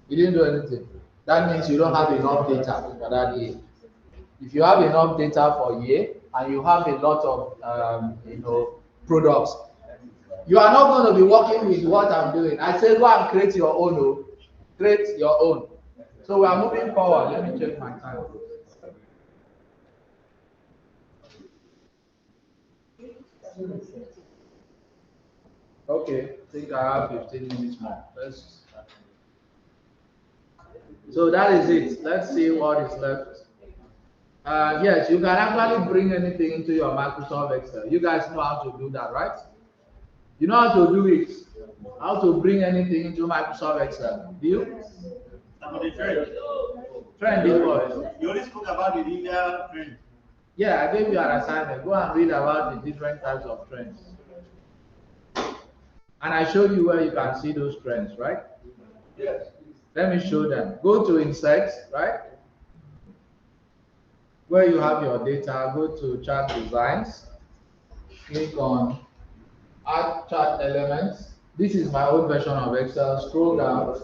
didn't do anything. That means you don't have enough data for that year. If you have enough data for a year and you have a lot of products, you are not going to be working with what I'm doing. I say go and create your own. Oh. Create your own. So we are moving forward. Let me check my time. Okay, I think I have 15 minutes more. So that is it. Let's see what is left. Yes, you can actually bring anything into your Microsoft Excel. You guys know how to do that, right? You know how to do it. How to bring anything into Microsoft Excel. Do you? Trend is what? You only spoke about the linear trend. Yeah, I gave you an assignment. Go and read about the different types of trends. And I showed you where you can see those trends, right? Yes. Let me show them. Go to Insert, right? Where you have your data, go to Chart Designs. Click on Add Chart Elements. This is my old version of Excel. Scroll down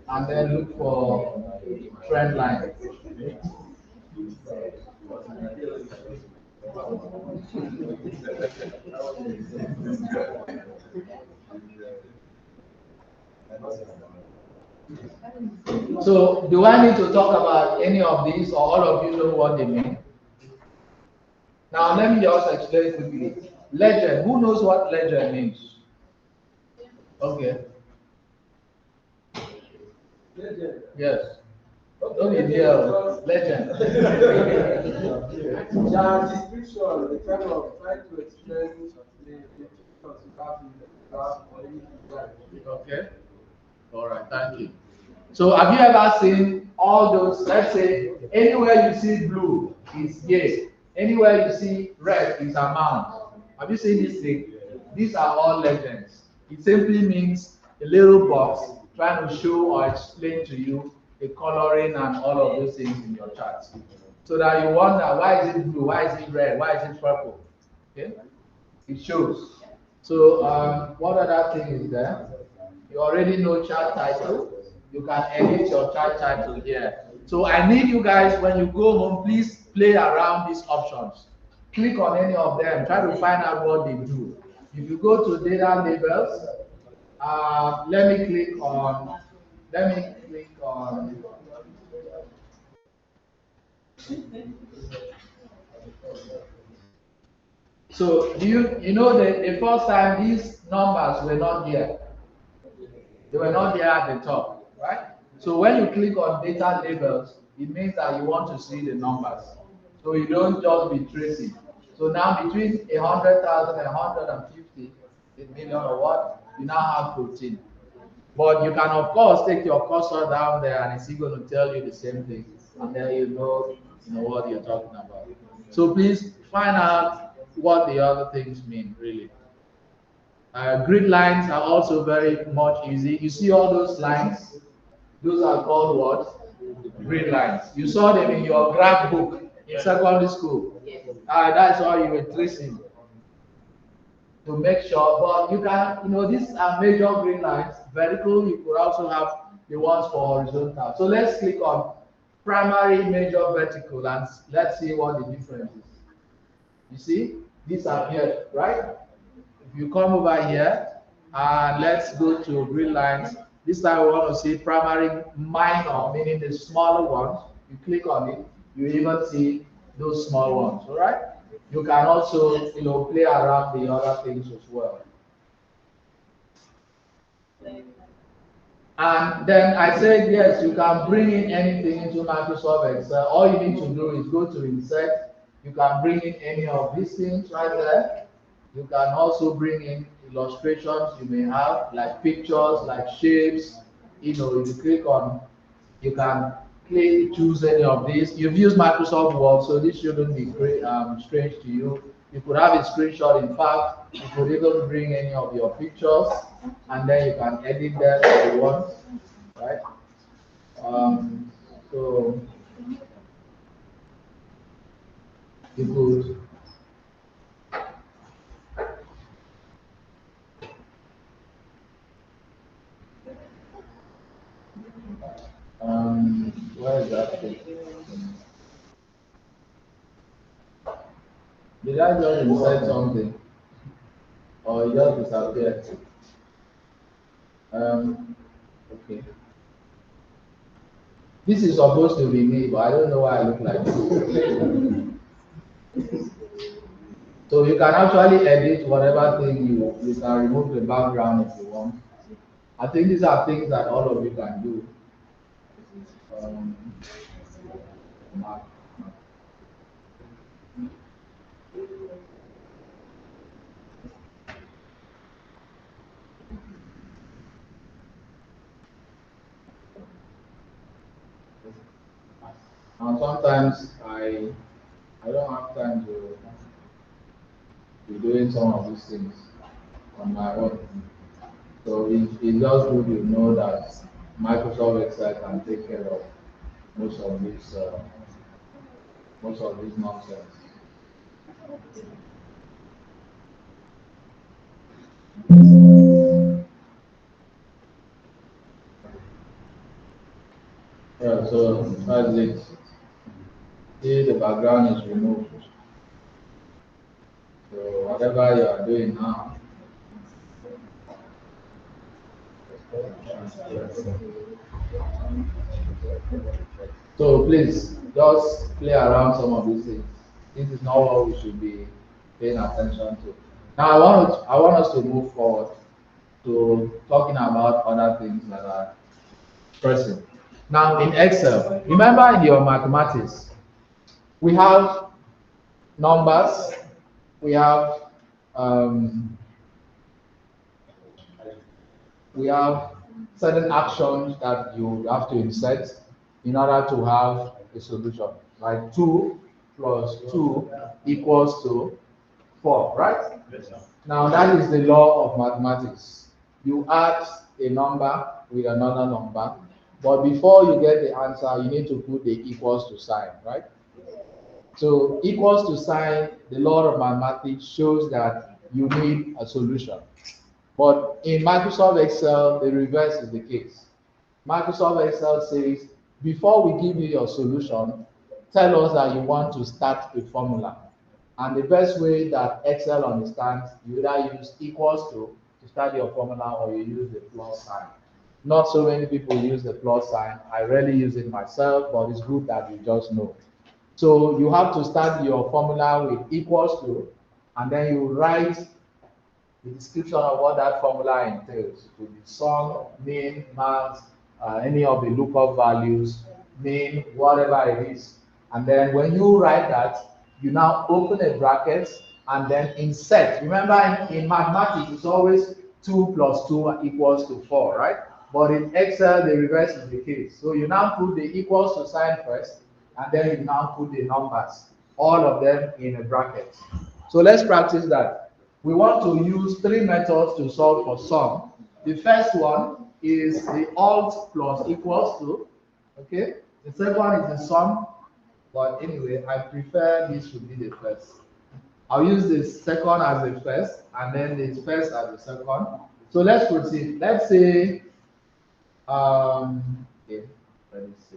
and then look for trend line. So, do I need to talk about any of these, or all of you know what they mean? Now, let me just explain quickly. Legend. Who knows what legend means? Okay. Legend. Yes. Don't be DaHel. Legend. Yeah, description, the kind of trying to explain the pictures you have in the graph or anything. Okay. All right. Thank you. So, have you ever seen all those? Let's say anywhere you see blue is yes. Anywhere you see red is amount. Have you seen this thing? These are all legends. It simply means a little box trying to show or explain to you the coloring and all of those things in your charts. So that you wonder, why is it blue? Why is it red? Why is it purple? Okay? It shows. So what other thing is there? You already know chart title. You can edit your chart title here. So I need you guys, when you go home, please play around these options. Click on any of them. Try to find out what they do. If you go to data labels, let me click on. So do you know that the first time these numbers were not there? They were not there at the top, right? So when you click on data labels, it means that you want to see the numbers. So you don't just be tracing. So now between 100,000 and 150 million or what, you now have 14. But you can of course take your cursor down there and it's still going to tell you the same thing. And then you know what you're talking about. So please find out what the other things mean, really. Grid lines are also very much easy. You see all those lines? Those are called what? Grid lines. You saw them in your graph book in secondary school. That's how you were tracing to make sure. But you can, these are major grid lines. Vertical, you could also have the ones for horizontal. So let's click on primary, major, vertical, and let's see what the difference is. You see, these are here, right? If you come over here and let's go to grid lines, this time we want to see primary minor, meaning the smaller ones. You click on it, you even see those small ones, all right? You can also, play around the other things as well. And then I said, yes, you can bring in anything into Microsoft Excel. All you need to do is go to Insert. You can bring in any of these things right there. You can also bring in illustrations you may have, like pictures, like shapes. If you click on, you can choose any of these. You've used Microsoft Word, so this shouldn't be strange to you. You could have a screenshot. In fact, you could even bring any of your pictures, and then you can edit them if you want, right? So you could where is that thing? Did I just insert something? Or it just disappeared? Okay. This is supposed to be me, but I don't know why I look like this. So you can actually edit whatever thing you can remove the background if you want. I think these are things that all of you can do. And sometimes I don't have time to be doing some of these things on my own. So it's just good to know that Microsoft Excel can take care of most of this nonsense. Yeah, so that's it. See, the background is removed. So whatever you are doing now, so please just play around some of these things. This is not what we should be paying attention to. Now I want us to move forward to talking about other things that are pressing. Now in Excel, remember in your mathematics, we have numbers, we have certain actions that you have to insert in order to have a solution. Like 2 plus 2 equals to 4, right? Yes, sir. Now that is the law of mathematics. You add a number with another number, but before you get the answer, you need to put the equals to sign, right? So equals to sign, the law of mathematics shows that you need a solution. But in Microsoft Excel, the reverse is the case. Microsoft Excel says, before we give you your solution, tell us that you want to start a formula. And the best way that Excel understands, you either use equals to start your formula, or you use the plus sign. Not so many people use the plus sign. I rarely use it myself, but it's good that you just know. So you have to start your formula with equals to, and then you write the description of what that formula entails. It could be sum, mean, max, any of the lookup values, mean, whatever it is. And then when you write that, you now open a bracket and then insert. Remember, in mathematics, it's always 2 plus 2 equals to 4, right? But in Excel, the reverse is the case. So you now put the equals to sign first, and then you now put the numbers, all of them in a bracket. So let's practice that. We want to use 3 methods to solve for sum. The first one is the alt plus equals to, okay? The second one is the sum, but anyway, I prefer this should be the first. I'll use the second as the first, and then the first as the second. So let's proceed. Let's say, okay, let me see.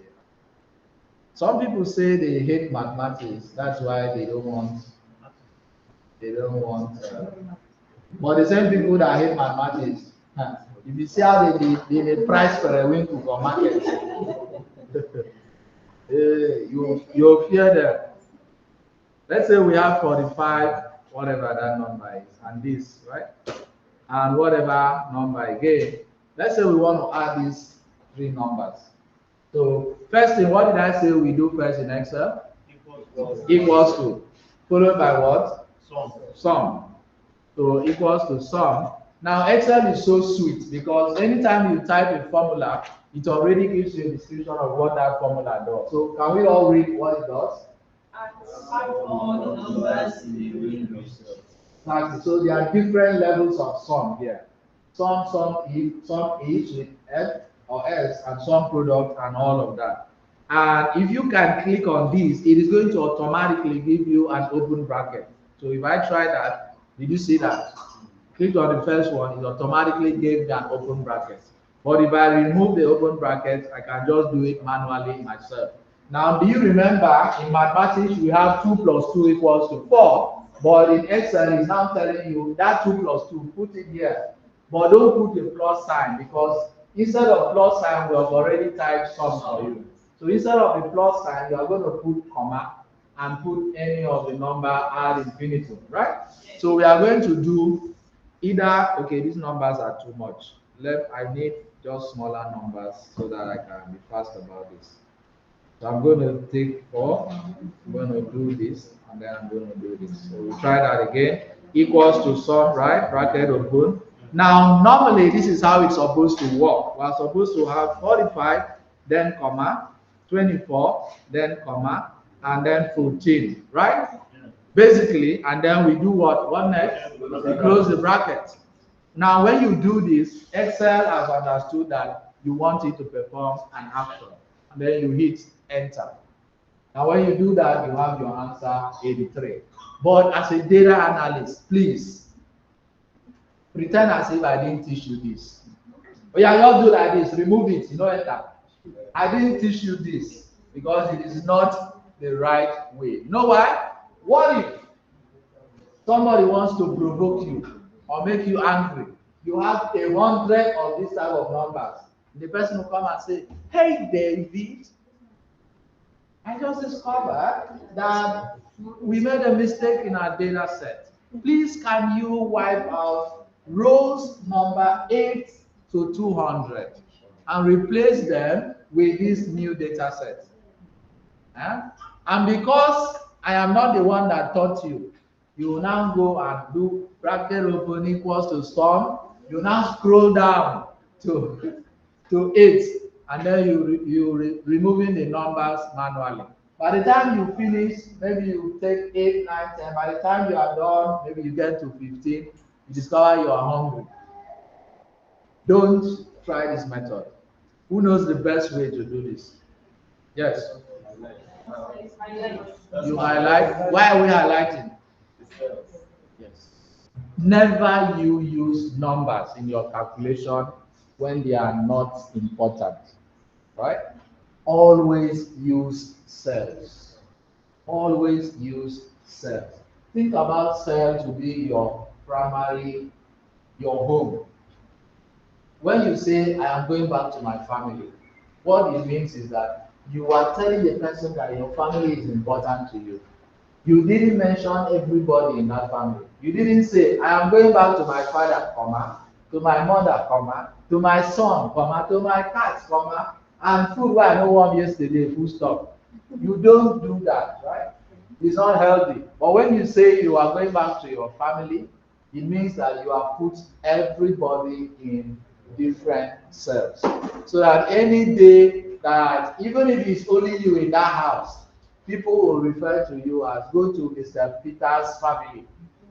Some people say they hate mathematics, that's why they don't want, but the same people that hate mathematics, if you see how they price for a win to go market, you'll fear them. Let's say we have 45, whatever that number is, and this, right? And whatever number again. Let's say we want to add these 3 numbers. So first thing, what did I say we do first in Excel? Equals to, followed by what? Sum. So equals to sum. Now Excel is so sweet because anytime you type a formula, it already gives you a description of what that formula does. So can we all read what it does? Add all the numbers in the range of cells. Exactly. So there are different levels of sum here. Some each with F or S, and some product and all of that. And if you can click on this, it is going to automatically give you an open bracket. So if I try that, did you see that? Click on the first one, it automatically gave me an open bracket. But if I remove the open bracket, I can just do it manually myself. Now, do you remember in mathematics we have 2 plus 2 equals to 4, but in Excel it's now telling you that 2 plus 2, put it here. But don't put a plus sign, because instead of plus sign, we have already typed sum for you. So instead of the plus sign, you are going to put comma and put any of the number ad infinitum, right? So we are going to do either, okay, these numbers are too much. I need just smaller numbers so that I can be fast about this. So I'm going to take 4, I'm going to do this, and then I'm going to do this. So we try that again. Equals to sum, right? Bracket open. Now, normally this is how it's supposed to work. We're supposed to have 45, then comma, 24, then comma, and then 14, right? Basically, and then we do what? What next? We close the bracket. Now, when you do this, Excel has understood that you want it to perform an action, and then you hit enter. Now, when you do that, you have your answer 83. But as a data analyst, please pretend as if I didn't teach you this. Oh yeah, just do like this, remove it, you know, enter. I didn't teach you this because it is not the right way. You know why? What if somebody wants to provoke you or make you angry? You have 100 of this type of numbers. The person will come and say, "Hey David, I just discovered that we made a mistake in our data set. Please, can you wipe out rows number 8 to 200 and replace them with this new data set?" And because I am not the one that taught you, you will now go and do bracket open equals to sum. You now scroll down to 8, and then removing the numbers manually. By the time you finish, maybe you take 8, 9, 10. By the time you are done, maybe you get to 15, you discover you are hungry. Don't try this method. Who knows the best way to do this? Yes. You highlight. Why are we highlighting? Yes. Never you use numbers in your calculation when they are not important, right? Always use cells. Always use cells. Think about cell to be your primary, your home. When you say, "I am going back to my family," what it means is that you are telling the person that your family is important to you. You didn't mention everybody in that family. You didn't say, "I am going back to my father, comma, to my mother, comma, to my son, comma, to my cat, comma, and food where I no warm yesterday, full stop." You don't do that, right? It's not healthy. But when you say you are going back to your family, it means that you have put everybody in different cells. So that any day that, even if it's only you in that house, people will refer to you as, "Go to Mr. Peter's family,"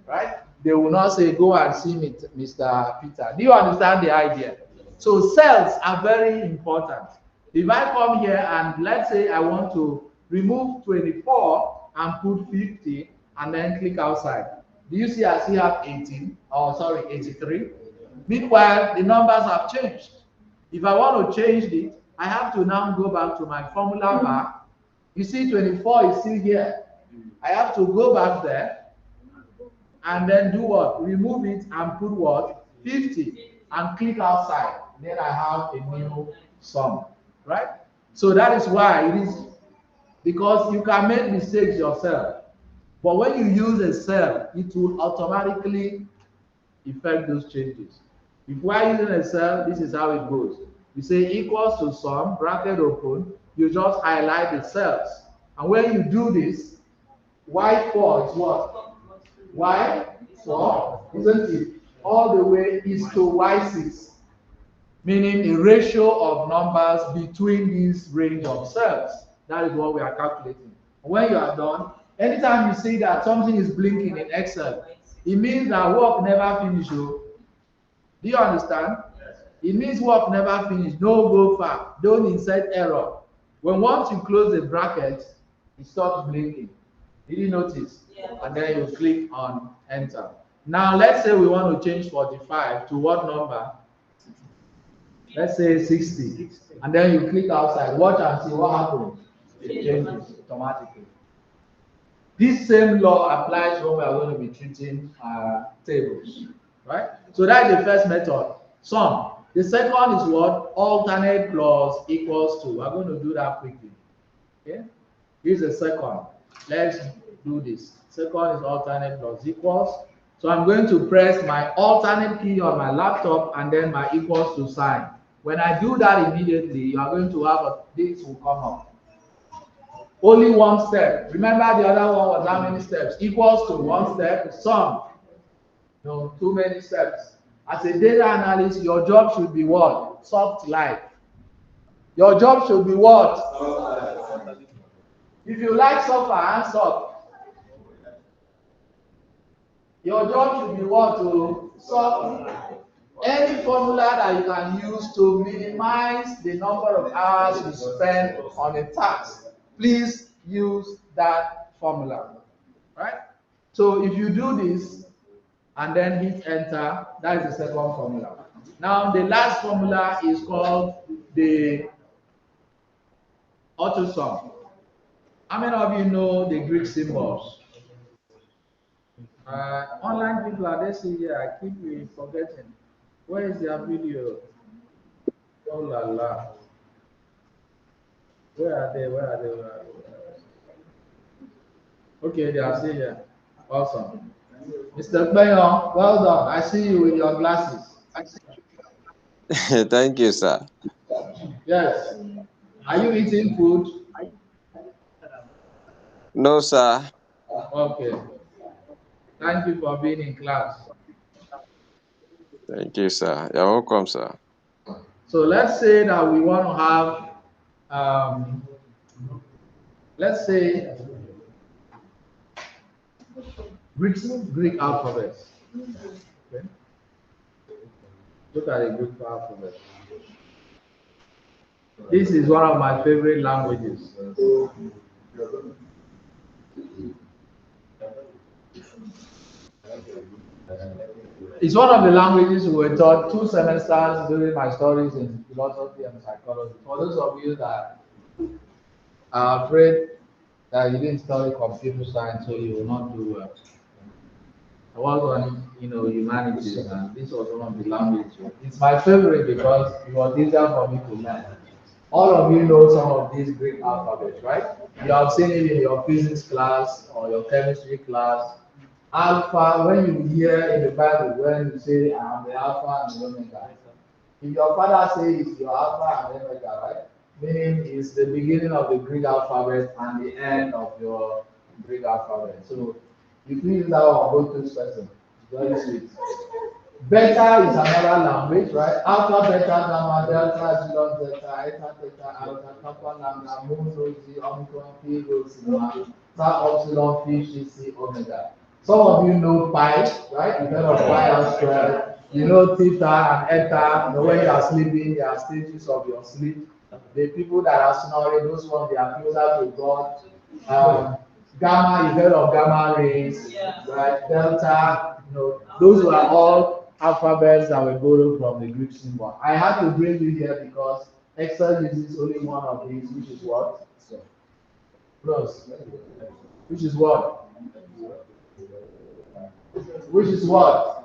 right? They will not say, "Go and see Mr. Peter." Do you understand the idea? So cells are very important. If I come here and let's say I want to remove 24 and put 50 and then click outside, do you see I still have 18? Oh, sorry, 83. Meanwhile, the numbers have changed. If I want to change it, I have to now go back to my formula bar. You see 24 is still here. I have to go back there and then do what? Remove it and put what? 50 and click outside. Then I have a new sum, right? So that is why it is, because you can make mistakes yourself. But when you use a cell, it will automatically effect those changes. If we are using a cell, this is how it goes. You say equals to sum, bracket open, you just highlight the cells. And when you do this, Y4 is what? Y4, isn't it? All the way is to Y6, meaning a ratio of numbers between these range of cells. That is what we are calculating. When you are done, anytime you see that something is blinking in Excel, it means that work never finished. Do you understand? It means work never finished. No go far. Don't insert error. Once you close the bracket, it stops blinking. Did you notice? Yeah. And then you click on enter. Now let's say we want to change 45 to what number? Let's say 60. And then you click outside. Watch and see what happens. It changes automatically. This same law applies when we are going to be treating tables, right? So that's the first method, sum. The second is what? Alternate plus equals to. We're going to do that quickly. Okay? Here's the second. Let's do this. Second is alternate plus equals. So I'm going to press my alternate key on my laptop and then my equals to sign. When I do that immediately, you are going to have this will come up. Only one step. Remember the other one was how many steps? Equals to one step, sum. No, too many steps. As a data analyst, your job should be what? Soft life. Your job should be what? If you like suffer, hands up. Your job should be what? To solve any formula that you can use to minimize the number of hours you spend on a task. Please use that formula, right? So if you do this and then hit enter, that is the second formula. Now the last formula is called the AutoSum. How many of you know the Greek symbols? Online people are they see here, I keep forgetting. Where is their video? Oh la la. Where are they? Where are they? Where are they? Okay, they are still here. Awesome. Mr. Effiong, well done. I see you with your glasses. Thank you, sir. Yes. Are you eating food? No, sir. Okay. Thank you for being in class. Thank you, sir. You're welcome, sir. So let's say that we want to have, let's say, Greek alphabet. Okay. Look at the Greek alphabet. This is one of my favorite languages. It's one of the languages we were taught 2 semesters during my studies in philosophy and psychology. For those of you that are afraid that you didn't study computer science, so you will not do well. I was on, humanities, and this was one of the languages. It's my favorite because it was easier for me to learn. All of you know some of these Greek alphabets, right? You have seen it in your physics class or your chemistry class. Alpha, when you hear in the Bible, when you say, I am the Alpha and the Omega. If your father says it's your Alpha and the Omega, right? Meaning it's the beginning of the Greek alphabet and the end of your Greek alphabet. So you can use that one both those persons. Very sweet. Beta is another language, right? Alpha, beta, gamma, delta, epsilon, zeta, eta, theta, alpha, kappa, lambda, mu, rho, xi, omicron, phi, rho, sigma, tau, epsilon, phi, xi, psi, omega. Some of you know pi, right? You heard of pi r squared. You know theta and eta. When you are sleeping, there are stages of your sleep. The people that are snoring, those ones, they are closer to God. Gamma, you heard of gamma rays, right? Delta, those were all alphabets that were borrowed from the Greek symbol. I had to bring you here because Excel uses only one of these, which is what? Plus. Which is what? Which is what?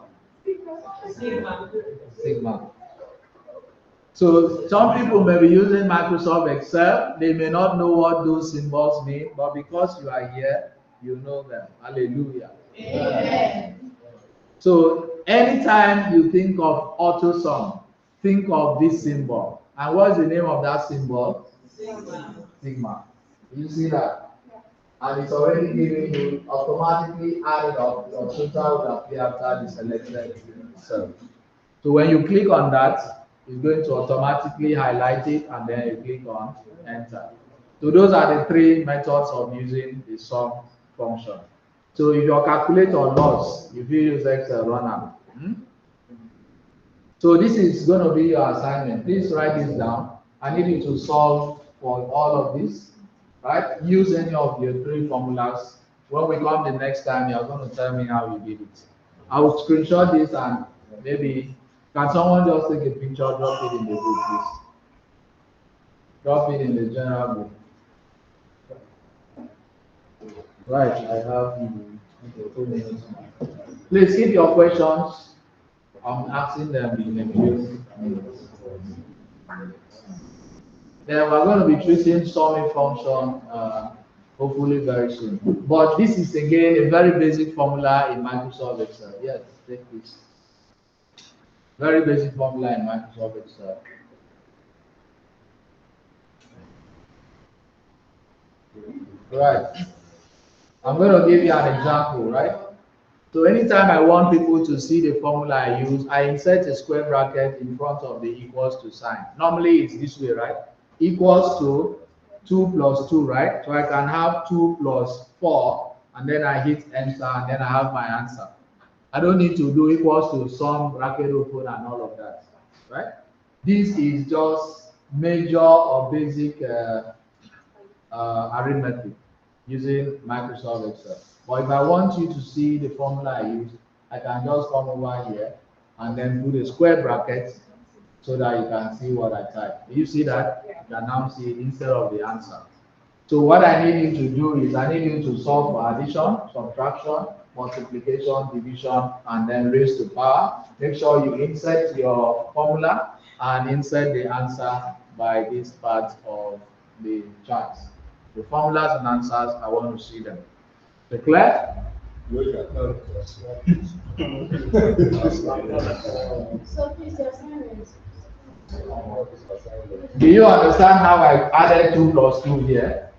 Sigma. So some people may be using Microsoft Excel. They may not know what those symbols mean, but because you are here, you know them. Hallelujah. Amen. So anytime you think of AutoSum, think of this symbol. And what's the name of that symbol? Sigma. Sigma. You see that? And it's already giving you automatically added up. Your total will appear after the selected cell. So when you click on that, it's going to automatically highlight it and then you click on enter. So those are the three methods of using the sum function. So if your calculator lost, if you use Excel, run out. So this is going to be your assignment. Please write this down. I need you to solve for all of this, right? Use any of your three formulas. When we come the next time, you're going to tell me how you did it. I will screenshot this and maybe, can someone just take a picture, drop it in the group, please? Drop it in the general group. Right, I have 2 minutes. Please keep your questions. I'm asking them in a few minutes. Then we're going to be treating summing function hopefully very soon. But this is again a very basic formula in Microsoft Excel. Yes, take this. Very basic formula in Microsoft Excel. Right. I'm going to give you an example, right? So anytime I want people to see the formula I use, I insert a square bracket in front of the equals to sign. Normally it's this way, right? Equals to 2 plus 2, right? So I can have 2 plus 4, and then I hit enter, and then I have my answer. I don't need to do equals to sum, bracket open, and all of that, right? This is just major or basic arithmetic using Microsoft Excel. But if I want you to see the formula I use, I can just come over here and then put a square bracket so that you can see what I type. You see that? You can now see it instead of the answer. So what I need you to do is I need you to solve for addition, subtraction, multiplication, division, and then raise to power. Make sure you insert your formula and insert the answer by this part of the chart. The formulas and answers, I want to see them. The clear? So please, your assignment. Do you understand how I added 2 plus 2 here?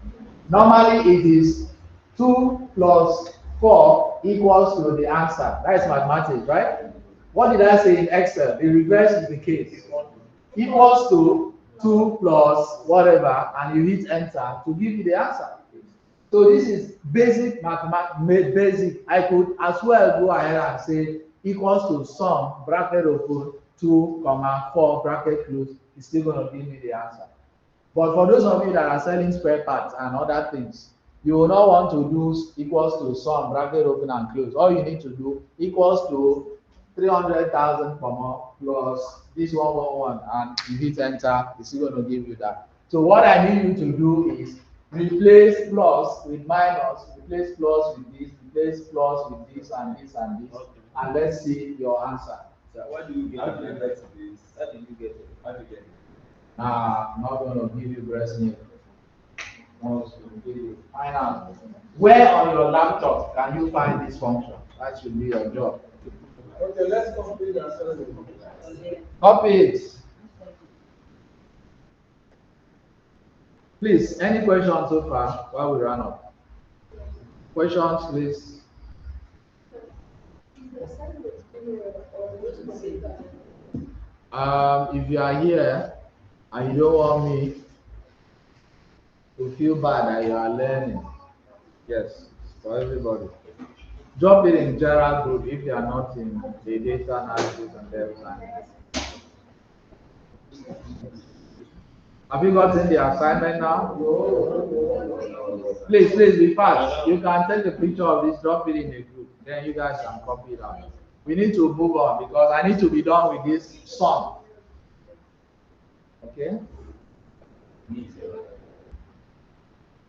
Normally it is 2 plus 4 equals to the answer. That is mathematics, right? What did I say in Excel? The reverse is the case. Equals to 2 plus whatever, and you hit enter to give you the answer. So this is basic mathematics, basic. I could as well go ahead and say equals to sum, bracket open, 2, 4, bracket close. It's still going to give me the answer. But for those of you that are selling spare parts and other things, you will not want to do equals to sum, bracket open and close. All you need to do equals to 300,000 plus this 111, and you hit enter, it's still going to give you that. So what I need you to do is replace plus with minus, replace plus with this, replace plus with this and this and this, and let's see your answer. So what do you get? How do you get this? How do you get it? How do you get it? I'm not going to give you breast milk. Find out where on your laptop can you find this function. That should be your job. Okay, let's complete the assignment. Copy it. Please, any questions so far while we run up? Questions, please. If you are here and you don't want me to feel bad that you are learning, yes, for everybody. Drop it in general group if you are not in the data analysis and data science. Have you gotten the assignment now? Please be fast. You can take a picture of this, drop it in the group. Then you guys can copy it out. We need to move on because I need to be done with this sum. Okay?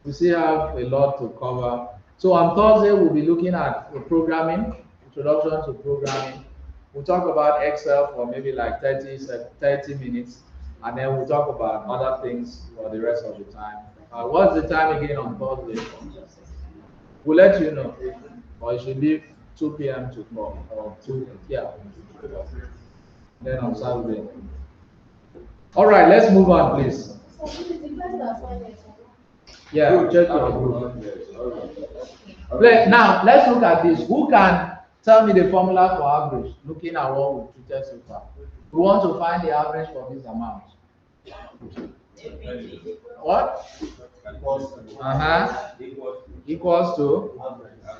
We still have a lot to cover. So on Thursday, we'll be looking at programming, introduction to programming. We'll talk about Excel for maybe like 30 minutes. And then we'll talk about other things for the rest of the time. What's the time again on Thursday? We'll let you know. Or you should leave 2 p.m. to 4 or 2, yeah. Then on Saturday. All right, let's move on, please. Yeah, check your group. Now, let's look at this. Who can tell me the formula for average? Looking at what we've treated so far. We want to find the average for this amount. What? Equals to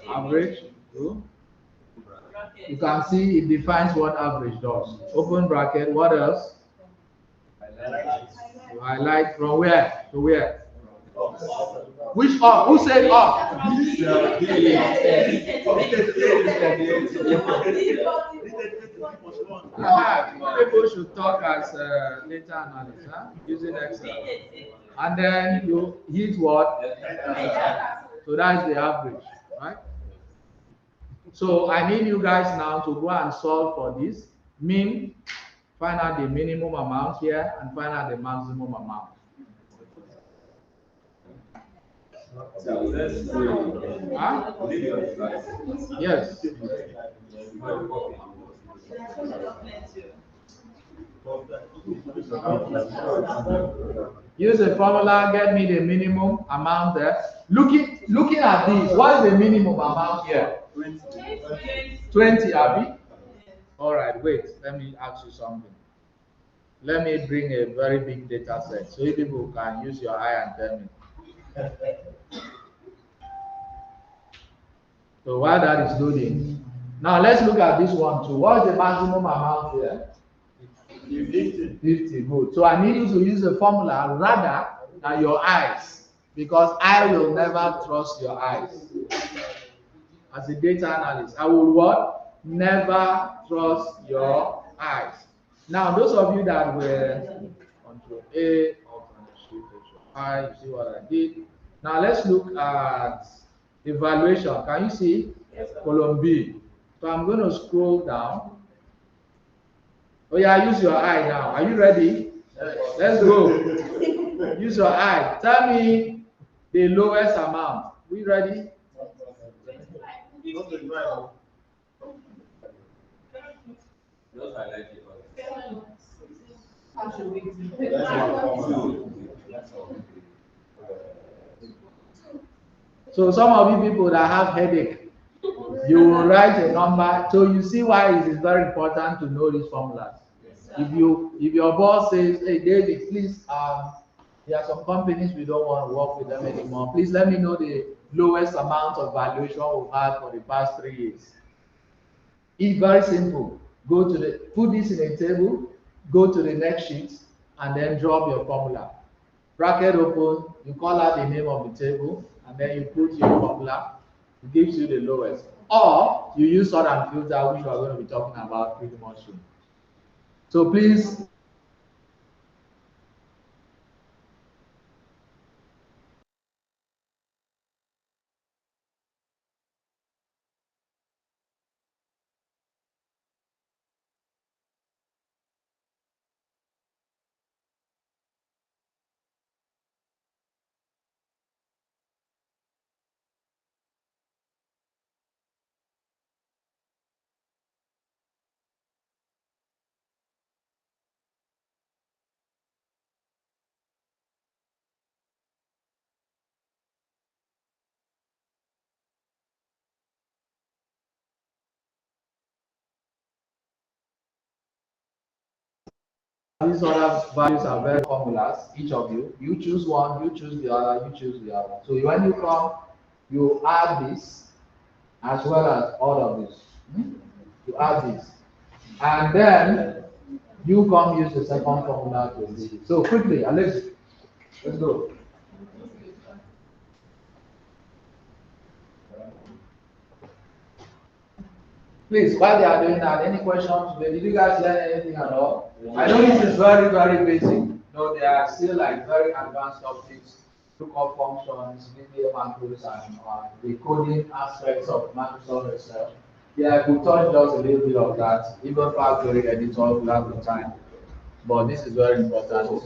average. Good. You can see it defines what average does. Open bracket. What else? You highlight from where to where? Which up? Who said up? People should talk as data analyst, using Excel. And then you hit what? So that's the average, right? So I need you guys now to go and solve for this. Find out the minimum amount here and find out the maximum amount. Huh? Yes. Use a formula, get me the minimum amount there. Looking at this, what is the minimum amount here? 20, Abby? All right, wait, let me ask you something. Let me bring a very big data set so you people can use your eye and tell me. So while that is loading, now let's look at this one too. What is the maximum amount here? 50, good. So I need you to use the formula rather than your eyes, because I will never trust your eyes. As a data analyst, I will what? Never trust your eyes. Now, those of you that were Control A, I, you see what I did. Now let's look at evaluation. Can you see? Yes, column B. So I'm going to scroll down. Oh yeah, use your eye now. Are you ready? Let's go. Use your eye. Tell me the lowest amount. We ready? So some of you people that have headache, you will write a number. So you see why it is very important to know these formulas. If your boss says, "Hey David, please, there are some companies we don't want to work with them anymore. Please let me know the lowest amount of valuation we've had for the past 3 years." It's very simple. Put this in a table, go to the next sheet, and then drop your formula. Bracket open, you call out the name of the table, and then you put your formula. It gives you the lowest. Or you use sort and filter, which we are going to be talking about pretty much soon. So please. These other values are very formulas, each of you. You choose one, you choose the other, you choose the other. So when you come, you add this as well as all of this. You add this. And then you come use the second formula to do it. So quickly, Alex, let's go. Please, while they are doing that, any questions? Did you guys learn anything at all? I know this is very, very basic. No, there are still like very advanced topics, lookup functions, VBA macros, and the coding aspects of Microsoft Excel. Yeah, we touched just a little bit of that. Even factory editor, we have the time. But this is very important.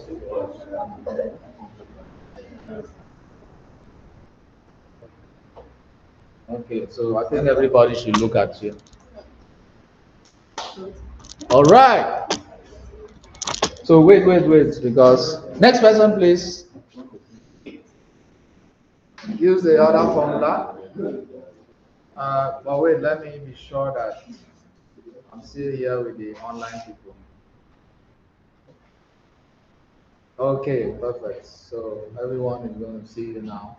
Okay, so I think everybody should look at you. All right. So wait, because next person, please. Use the other formula. But wait, let me be sure that I'm still here with the online people. Okay, perfect. So everyone is going to see you now.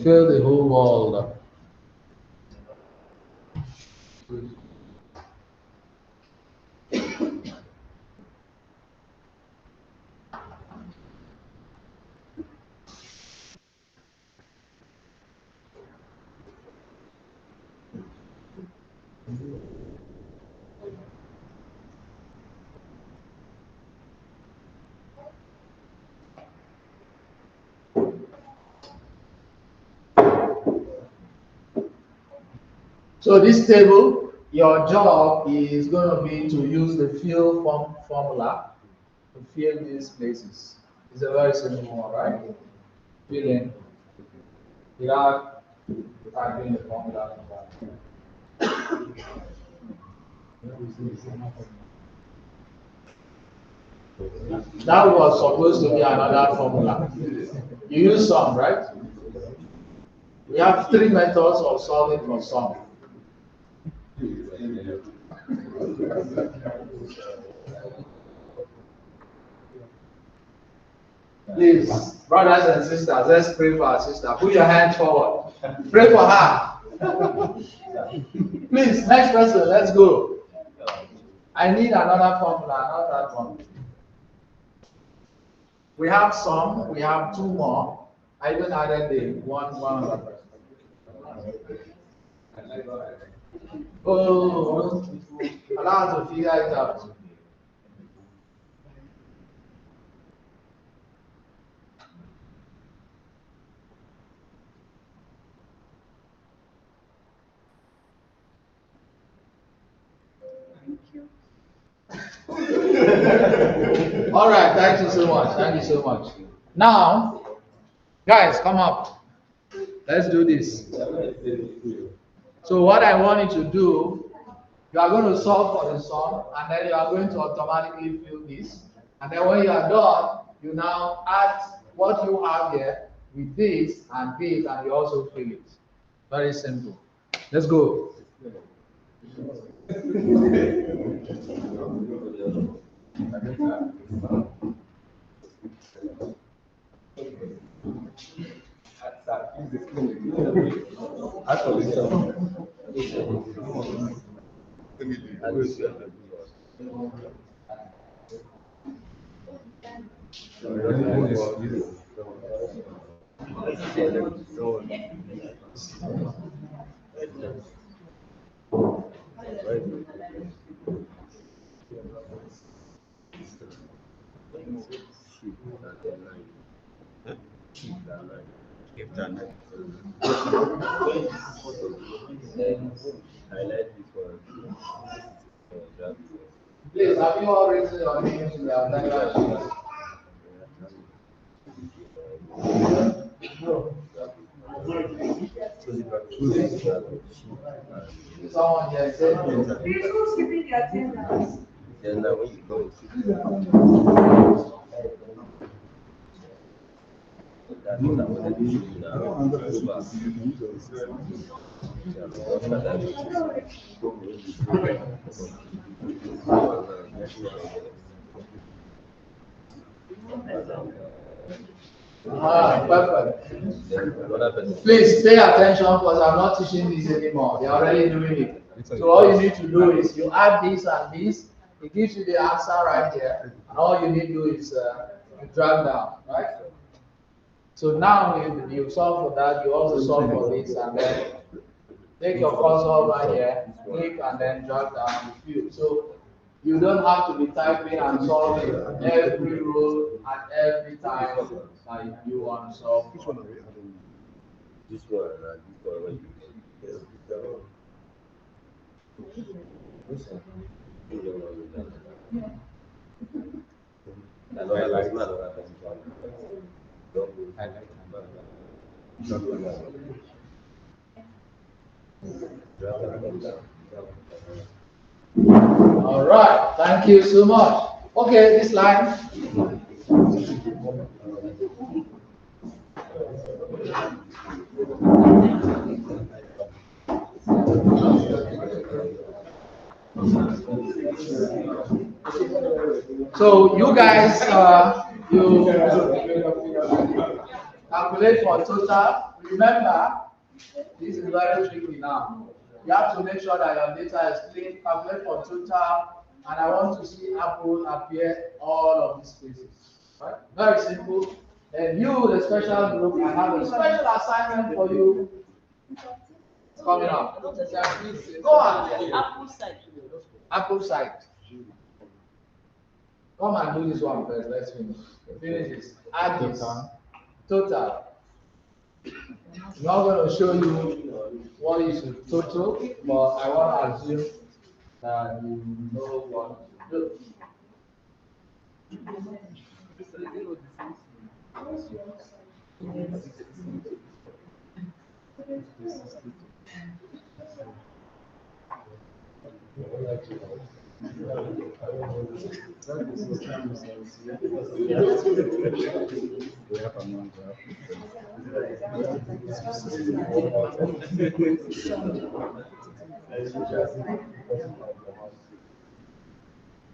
Fill the whole world up. So this table, your job is going to be to use the fill formula to fill these places. It's a very simple one, right? Fill in without typing the formula. That was supposed to be another formula. You use sum, right? We have three methods of solving for sum. Please, brothers and sisters, let's pray for our sister. Put your hand forward. Pray for her. Please, next person, let's go. I need another formula, not that one. We have some, we have two more. I even added the one other person. Oh, allow us to figure it out. All right, thank you so much. Thank you so much. Now, guys, come up. Let's do this. So what I want you to do, you are going to solve for the sum, and then you are going to automatically fill this. And then when you are done, you now add what you have here with this and this, and you also fill it. Very simple. Let's go. Please, have you all written your names in the agenda sheet? Someone here said no. Who's keeping the attendance? Perfect. Please pay attention because I'm not teaching this anymore. They're already doing it. So all you need to do is you add this and this. It gives you the answer right here. And all you need to do is you drag down, right? So now you solve for that. You also solve for this, and then take your cursor over here, click, and then drag down the field. So you don't have to be typing and solving every row at every time that you want to solve. Which one are we adding? This one and this one. All right, thank you so much. Okay, this line. So you guys, you calculate for total. Remember, this is very tricky now. You have to make sure that your data is clean. Calculate for total, and I want to see Apple appear all of these spaces. Right? Very simple. Then you, the special group, I have a special assignment for you. It's coming up. Go on. Apple side. Apple side. Come and do this one first. Let's finish. Finish this. Add this. Total. I'm not going to show you what is the total, but I want to assume that you know what to do.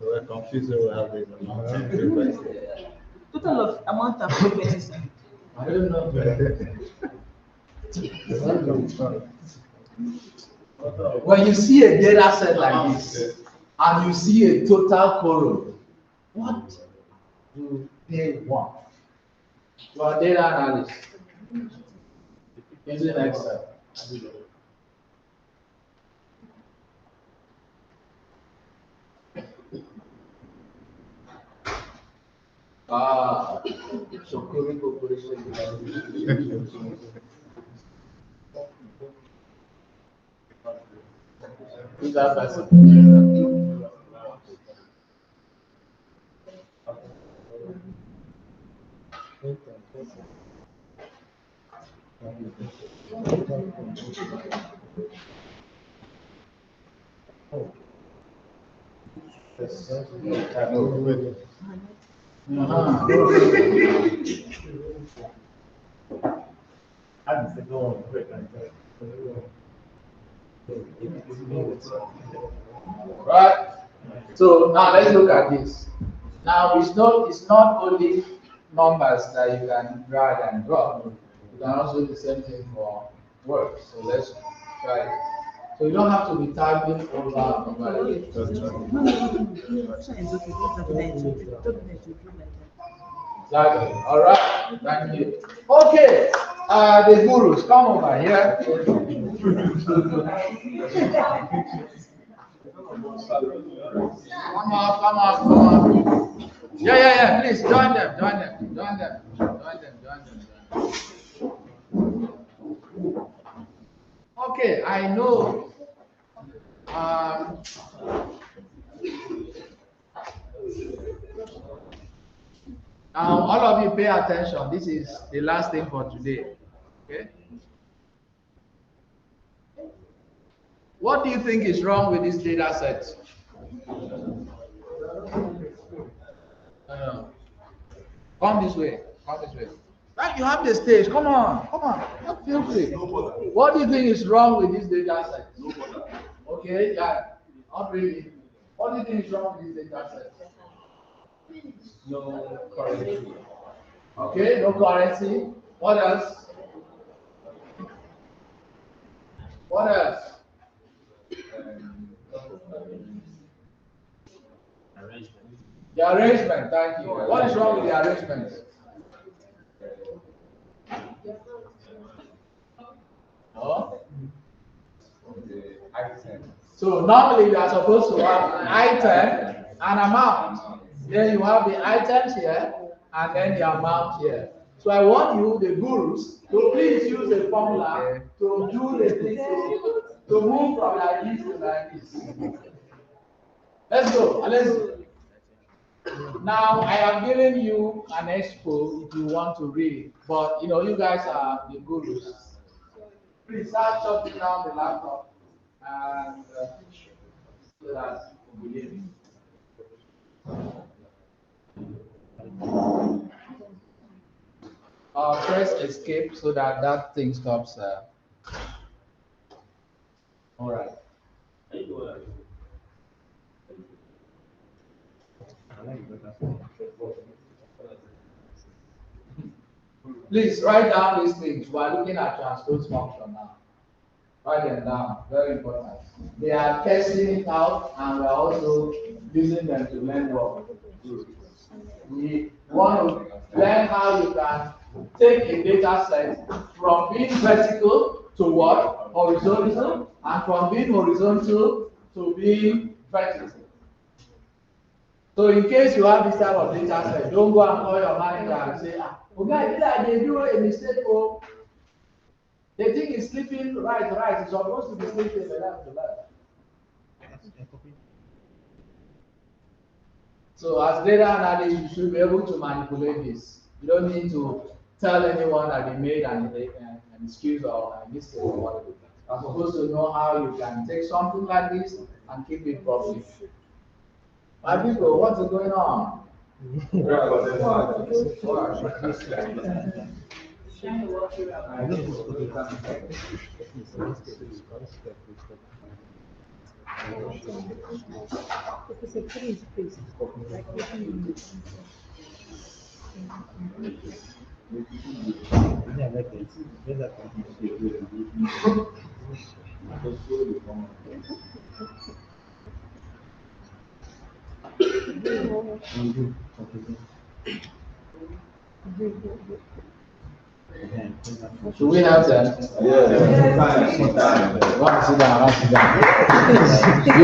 We're confused with having Total of amount of frequencies. I don't know. When you see a data set like this, and you see a total column, what do they want? You are data analyst using Excel. Shokuri Corporation. Who's that person? Right. So now let's look at this. Now it's not only numbers that you can drag and drop. You can also do the same thing for words. So let's try it. So you don't have to be typing over and over again. Exactly. All right. Thank you. Okay. The gurus, come over here. Come on. Yeah. Please join them. Okay, I know. All of you pay attention. This is the last thing for today. Okay. What do you think is wrong with this data set? Come this way. Right, you have the stage. Come on. Feel free. What do you think is wrong with this data set? Okay, yeah, not really. What do you think is wrong with this data set? No currency. Okay, no currency. What else? The arrangement, thank you. What is wrong with the arrangement? No? So normally you are supposed to have an item and amount. Then you have the items here and then the amount here. So I want you, the gurus, to please use a formula to do the thing, to move from like this to like this. Let's go. Now I have given you an expo if you want to read, but you guys are the gurus. Please start shutting down the laptop and so that we begin. Press escape so that thing stops. All right. Please write down these things. We are looking at transpose function now. Write them down. Very important. They are testing it out, and we are also using them to learn work. We want to learn how you can take a data set from being vertical to what? Horizontal, and from being horizontal to being vertical. So in case you have this type of data set, don't go and call your manager and say, okay, they do a mistake. Oh, they think it's sleeping right. It's supposed to be sleeping left to left. So as data analyst, you should be able to manipulate this. You don't need to tell anyone that they made an excuse or a mistake or whatever. You're supposed to know how you can take something like this and keep it properly. My people, what's going on? Should we have them? Yeah. Sit down.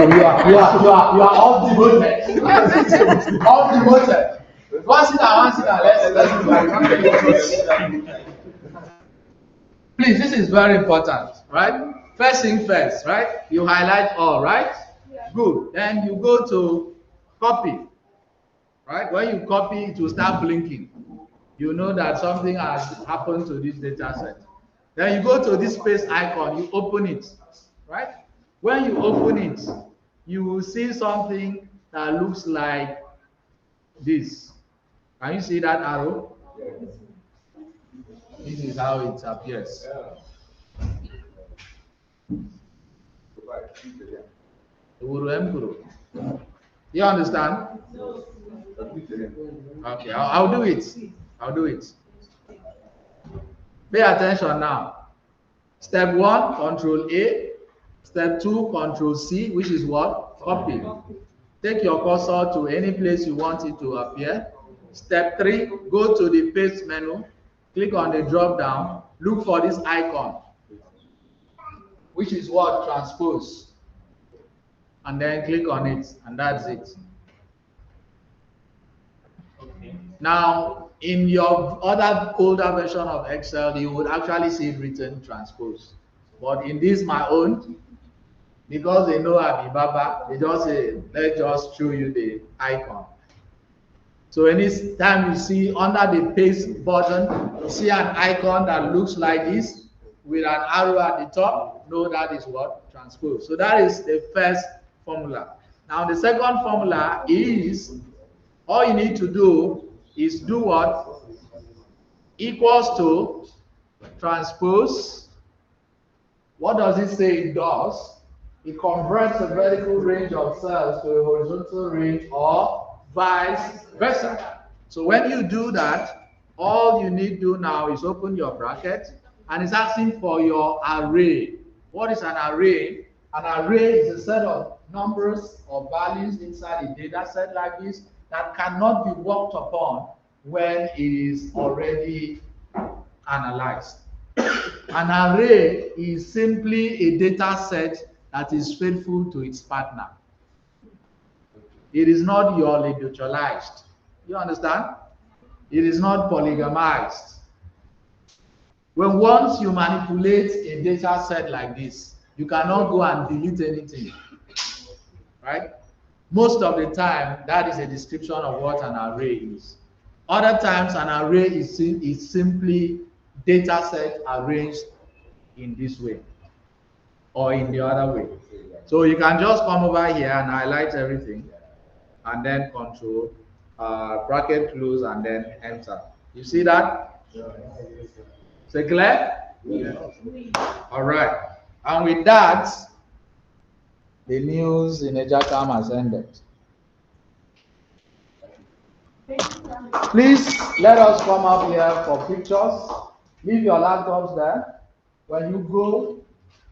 You are all devoted. All devoted. One sit down. Let's please, this is very important, right? First thing first, right? You highlight all, right? Yeah. Good. Then you go to copy, right? When you copy, it will start blinking. You know that something has happened to this data set. Then you go to this space icon, you open it, right? When you open it, you will see something that looks like this. Can you see that arrow? This is how it appears. You understand? Okay, I'll do it. Pay attention now. Step 1, Control A. Step 2, Control C, which is what? Copy. Take your cursor to any place you want it to appear. Step 3, go to the paste menu. Click on the drop down. Look for this icon, which is what? Transpose. And then click on it, and that's it. Okay. Now, in your other older version of Excel, you would actually see it written transpose. But in this, my own, because they know I'm Baba, they just say, let's just show you the icon. So anytime you see under the paste button, you see an icon that looks like this with an arrow at the top, know that is what? Transpose. So that is the first formula. Now the second formula is, all you need to do is do what? Equals to transpose. What does it say it does? It converts a vertical range of cells to a horizontal range or vice versa. So when you do that, all you need to do now is open your bracket, and it's asking for your array. What is an array? An array is a set of numbers or values inside a data set like this that cannot be worked upon when it is already analyzed. An array is simply a data set that is faithful to its partner. It is not individualized. You understand? It is not polygamized. When once you manipulate a data set like this, you cannot go and delete anything, right? Most of the time, that is a description of what an array is. Other times, an array is simply data set arranged in this way or in the other way. So you can just come over here and highlight everything, and then control, bracket close, and then enter. You see that? Is it clear? Yeah. All right. And with that, the news in Ejakam has ended. Please let us come up here for pictures. Leave your laptops there. When you go,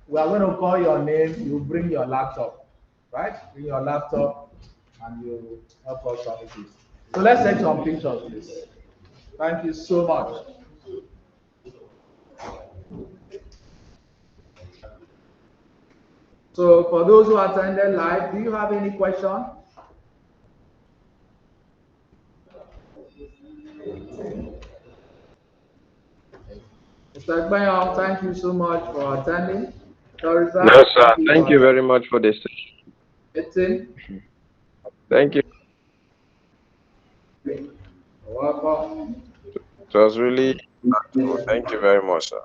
we are going to call your name. You bring your laptop, right? Bring your laptop and you help us submit it. So let's take some pictures, please. Thank you so much. So for those who attended live, do you have any question? Mr. Effiong, thank you so much for attending. Teresa, No, sir. Thank you very much for this. Thank you. You're welcome. It was really impactful. Thank you very much, sir.